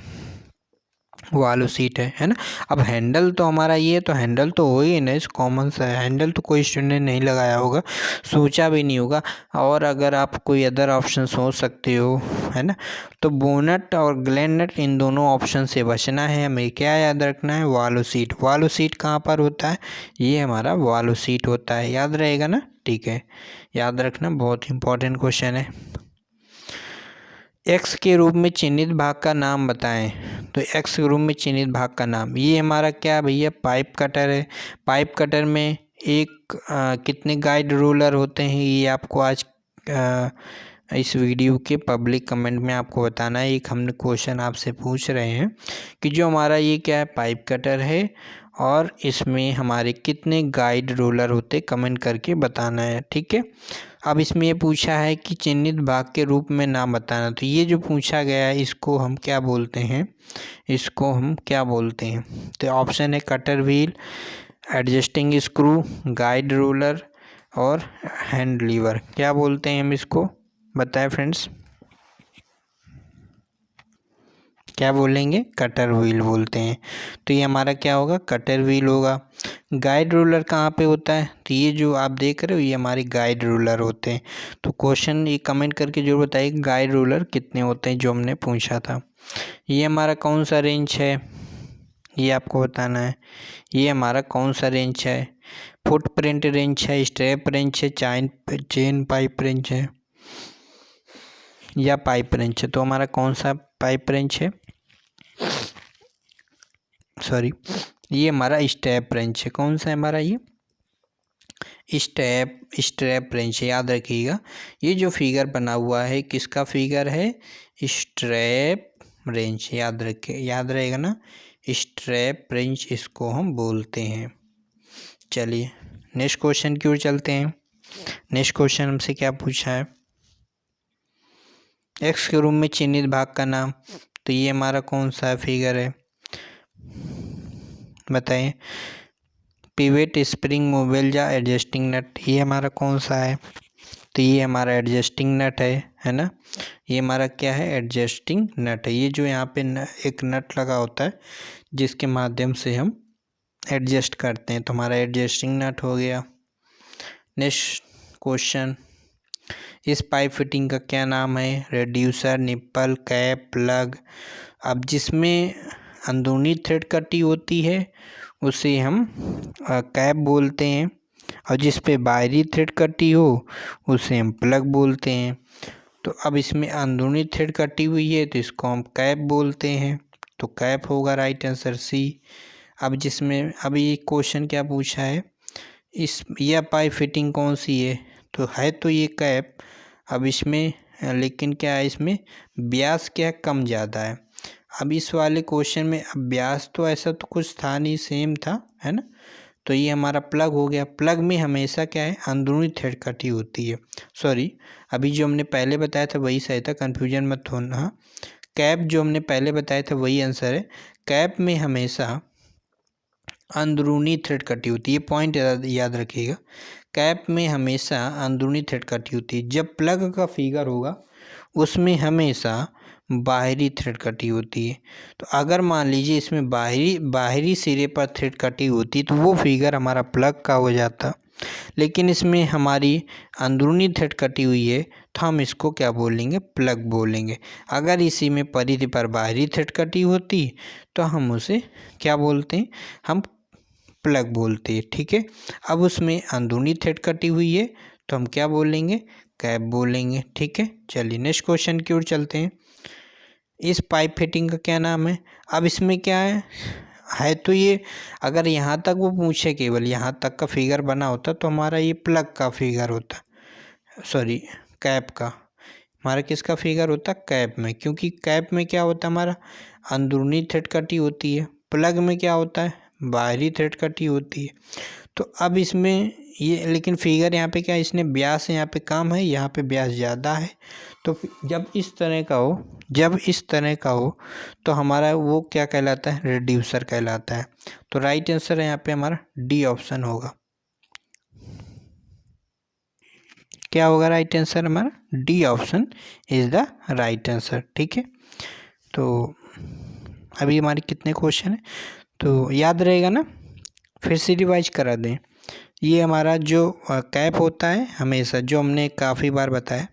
वाल्व सीट है ना। अब हैंडल तो हमारा ये तो हैंडल तो हो ही ना, इस कॉमन सा है, हैंडल तो कोई स्टूडेंट ने नहीं लगाया होगा, सोचा भी नहीं होगा। और अगर आप कोई अदर ऑप्शन सोच सकते हो, है ना, तो बोनट और ग्लैंड नट इन दोनों ऑप्शन से बचना है। हमें क्या याद रखना है, वाल्व सीट। वाल्व सीट कहाँ पर होता है, ये हमारा वाल्व सीट होता है, याद रहेगा ना। ठीक है, याद रखना, बहुत इंपॉर्टेंट क्वेश्चन है। एक्स के रूप में चिन्हित भाग का नाम बताएं। तो एक्स के रूप में चिन्हित भाग का नाम, ये हमारा क्या भैया, पाइप कटर है। पाइप कटर में कितने गाइड रोलर होते हैं, ये आपको आज इस वीडियो के पब्लिक कमेंट में आपको बताना है। एक हमने क्वेश्चन आपसे पूछ रहे हैं कि जो हमारा ये क्या है, पाइप कटर है, और इसमें हमारे कितने गाइड रोलर होते, कमेंट करके बताना है। ठीक है, अब इसमें ये पूछा है कि चिन्हित भाग के रूप में नाम बताना। तो ये जो पूछा गया है इसको हम क्या बोलते हैं, इसको हम क्या बोलते हैं। तो ऑप्शन है cutter wheel, adjusting screw, guide roller और हैंड लीवर। क्या बोलते हैं हम इसको, बताएं फ्रेंड्स, क्या बोलेंगे, कटर व्हील बोलते हैं। तो ये हमारा क्या होगा, कटर व्हील होगा। गाइड रोलर कहाँ पे होता है, तो ये जो आप देख रहे हो ये हमारे गाइड रोलर होते हैं। तो क्वेश्चन ये कमेंट करके जरूर बताइए गाइड रोलर कितने होते हैं, जो हमने पूछा था। ये हमारा कौन सा रेंच है, ये आपको बताना है। ये हमारा कौन सा रेंच है, फुटप्रिंट रेंच है, स्ट्रैप रेंच है, चेन पाइप रेंच है या पाइप रेंच है। तो हमारा कौन सा पाइप रेंच है, सॉरी, ये हमारा स्ट्रैप रेंच है। कौन सा है हमारा, ये स्ट्रैप रेंच है, याद रखिएगा। ये जो फिगर बना हुआ है किसका फिगर है, स्ट्रैप रेंच, याद रखे, याद रहेगा ना, स्ट्रैप रेंच इसको हम बोलते हैं। चलिए नेक्स्ट क्वेश्चन की ओर चलते हैं। नेक्स्ट क्वेश्चन हमसे क्या पूछा है, एक्स के रूप में चिन्हित भाग का नाम। तो ये हमारा कौन सा फिगर है, बताइए। पिवेट, स्प्रिंग मूवेल या एडजस्टिंग नट, ये हमारा कौन सा है। तो ये हमारा एडजस्टिंग नट है ना। ये हमारा क्या है, एडजस्टिंग नट है। ये जो यहाँ पे एक नट लगा होता है जिसके माध्यम से हम एडजस्ट करते हैं, तो हमारा एडजस्टिंग नट हो गया। नेक्स्ट क्वेश्चन, इस पाइप फिटिंग का क्या नाम है, रेड्यूसर, निप्पल, कैप, प्लग। अब जिसमें अंदरूनी थ्रेड कटी होती है उसे हम कैप बोलते हैं, और जिस पे बाहरी थ्रेड कटी हो उसे हम प्लग बोलते हैं। तो अब इसमें अंदरूनी थ्रेड कटी हुई है तो इसको हम कैप बोलते हैं, तो कैप होगा राइट आंसर सी। अब जिसमें अभी ये क्वेश्चन क्या पूछा है, यह पाइप फिटिंग कौन सी है, तो है तो ये कैप। अब इसमें लेकिन क्या है, इसमें व्यास क्या कम ज़्यादा है। अब इस वाले क्वेश्चन में अब व्यास तो ऐसा तो कुछ था नहीं, सेम था, है ना। तो ये हमारा प्लग हो गया। प्लग में हमेशा क्या है, अंदरूनी थ्रेड कटी होती है। सॉरी, अभी जो हमने पहले बताया था वही सही था, कन्फ्यूजन मत होना। कैप जो हमने पहले बताया था वही आंसर है। कैप में हमेशा अंदरूनी थ्रेड कटी होती है, पॉइंट याद रखिएगा। कैप में हमेशा अंदरूनी थ्रेड कटी होती है। जब प्लग का फिगर होगा उसमें हमेशा बाहरी थ्रेड कटी होती है। तो अगर मान लीजिए इसमें बाहरी सिरे पर थ्रेड कटी होती तो वो फिगर हमारा प्लग का हो जाता, लेकिन इसमें हमारी अंदरूनी थ्रेड कटी हुई है तो हम इसको क्या बोलेंगे, प्लग बोलेंगे। अगर इसी में परिधि पर बाहरी थ्रेड कटी होती तो हम उसे क्या बोलते हैं, हम प्लग बोलते हैं। ठीक है, अब उसमें अंदरूनी थ्रेड कटी हुई है तो हम क्या बोलेंगे, कैप बोलेंगे। ठीक है, चलिए नेक्स्ट क्वेश्चन की ओर चलते हैं। इस पाइप फिटिंग का क्या नाम है। अब इसमें क्या है तो ये अगर यहाँ तक वो पूछे, केवल यहाँ तक का फिगर बना होता तो हमारा ये प्लग का फिगर होता, सॉरी कैप का। हमारा किसका फिगर होता है, कैप में, क्योंकि कैप में क्या होता है हमारा अंदरूनी थ्रेड कटी होती है, प्लग में क्या होता है बाहरी थ्रेड कटी होती है। तो अब इसमें ये लेकिन फिगर यहाँ पे क्या है, इसने व्यास यहाँ पे कम है, यहाँ पे व्यास ज़्यादा है। तो जब इस तरह का हो तो हमारा वो क्या कहलाता है, रिड्यूसर कहलाता है। तो राइट आंसर है यहाँ पे हमारा डी ऑप्शन होगा। क्या होगा राइट आंसर हमारा, D option is the right answer. ठीक है, तो अभी हमारे कितने क्वेश्चन है तो याद रहेगा ना, फिर से रिवाइज करा दें। ये हमारा जो कैप होता है हमेशा, जो हमने काफ़ी बार बताया,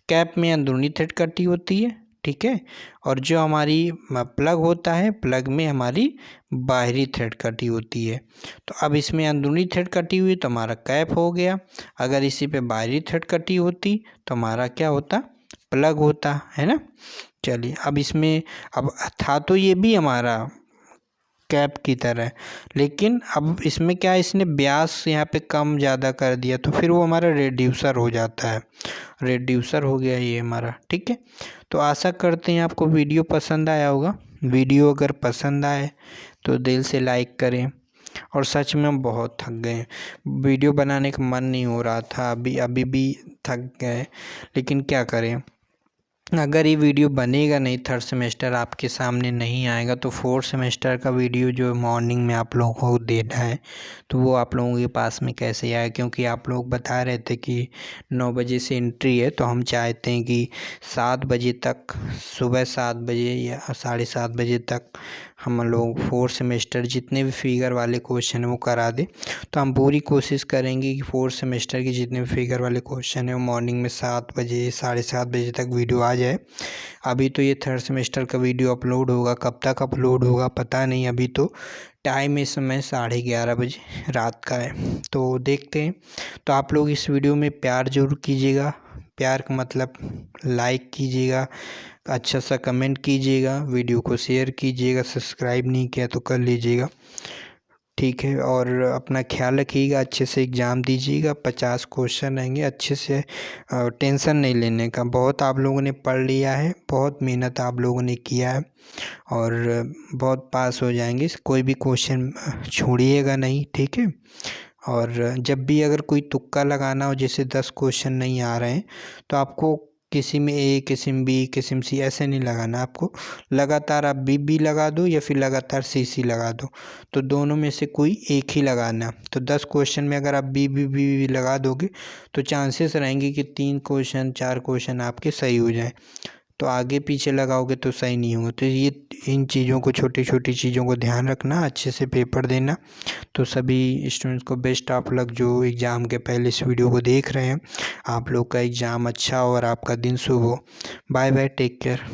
कैप में अंदरूनी थ्रेड कटी होती है, ठीक है, और जो हमारी प्लग होता है, प्लग में हमारी बाहरी थ्रेड कटी होती है। तो अब इसमें अंदरूनी थ्रेड कटी हुई तो हमारा कैप हो गया, अगर इसी पे बाहरी थ्रेड कटी होती तो हमारा क्या होता, प्लग होता है ना। चलिए अब इसमें, अब था तो ये भी हमारा कैप की तरह, लेकिन अब इसमें क्या है, इसने व्यास यहाँ पे कम ज़्यादा कर दिया तो फिर वो हमारा रिड्यूसर हो जाता है, रिड्यूसर हो गया ये हमारा। ठीक है, तो आशा करते हैं आपको वीडियो पसंद आया होगा। वीडियो अगर पसंद आए तो दिल से लाइक करें। और सच में हम बहुत थक गए, वीडियो बनाने का मन नहीं हो रहा था, अभी भी थक गए, लेकिन क्या करें, अगर ये वीडियो बनेगा नहीं, थर्ड सेमेस्टर आपके सामने नहीं आएगा तो फोर्थ सेमेस्टर का वीडियो जो मॉर्निंग में आप लोगों को देना है तो वो आप लोगों के पास में कैसे आए, क्योंकि आप लोग बता रहे थे कि 9 बजे से एंट्री है, तो हम चाहते हैं कि 7 बजे तक, सुबह 7 बजे या 7:30 बजे तक हम लोग फोर्थ सेमेस्टर जितने भी फिगर वाले क्वेश्चन हैं वो करा दें। तो हम पूरी कोशिश करेंगे कि फोर्थ सेमेस्टर के जितने भी फिगर वाले क्वेश्चन हैं वो मॉर्निंग में 7 बजे 7:30 बजे तक वीडियो आ जाए। अभी तो ये थर्ड सेमेस्टर का वीडियो अपलोड होगा, कब तक अपलोड होगा पता नहीं, अभी तो टाइम इस समय 11:30 बजे रात का है, तो देखते हैं। तो आप लोग इस वीडियो में प्यार जरूर कीजिएगा, प्यार का मतलब लाइक कीजिएगा, अच्छा सा कमेंट कीजिएगा, वीडियो को शेयर कीजिएगा, सब्सक्राइब नहीं किया तो कर लीजिएगा। ठीक है, और अपना ख्याल रखिएगा, अच्छे से एग्ज़ाम दीजिएगा, 50 क्वेश्चन रहेंगे, अच्छे से टेंशन नहीं लेने का। बहुत आप लोगों ने पढ़ लिया है, बहुत मेहनत आप लोगों ने किया है और बहुत पास हो जाएंगे, कोई भी क्वेश्चन छोड़िएगा नहीं। ठीक है, और जब भी अगर कोई तुक्का लगाना हो, जैसे 10 क्वेश्चन नहीं आ रहे हैं तो आपको किसी में ए, किसी में बी, किसी में सी ऐसे नहीं लगाना, आपको लगातार आप बी लगा दो या फिर लगातार सी लगा दो, तो दोनों में से कोई एक ही लगाना। तो 10 क्वेश्चन में अगर आप बी लगा दोगे तो चांसेस रहेंगे कि 3 क्वेश्चन 4 क्वेश्चन आपके सही हो जाएं, तो आगे पीछे लगाओगे तो सही नहीं होगा। तो ये इन चीज़ों को, छोटी छोटी चीज़ों को ध्यान रखना, अच्छे से पेपर देना। तो सभी स्टूडेंट्स को बेस्ट ऑफ लक जो एग्ज़ाम के पहले इस वीडियो को देख रहे हैं। आप लोग का एग्ज़ाम अच्छा हो और आपका दिन शुभ हो। Bye bye, take care.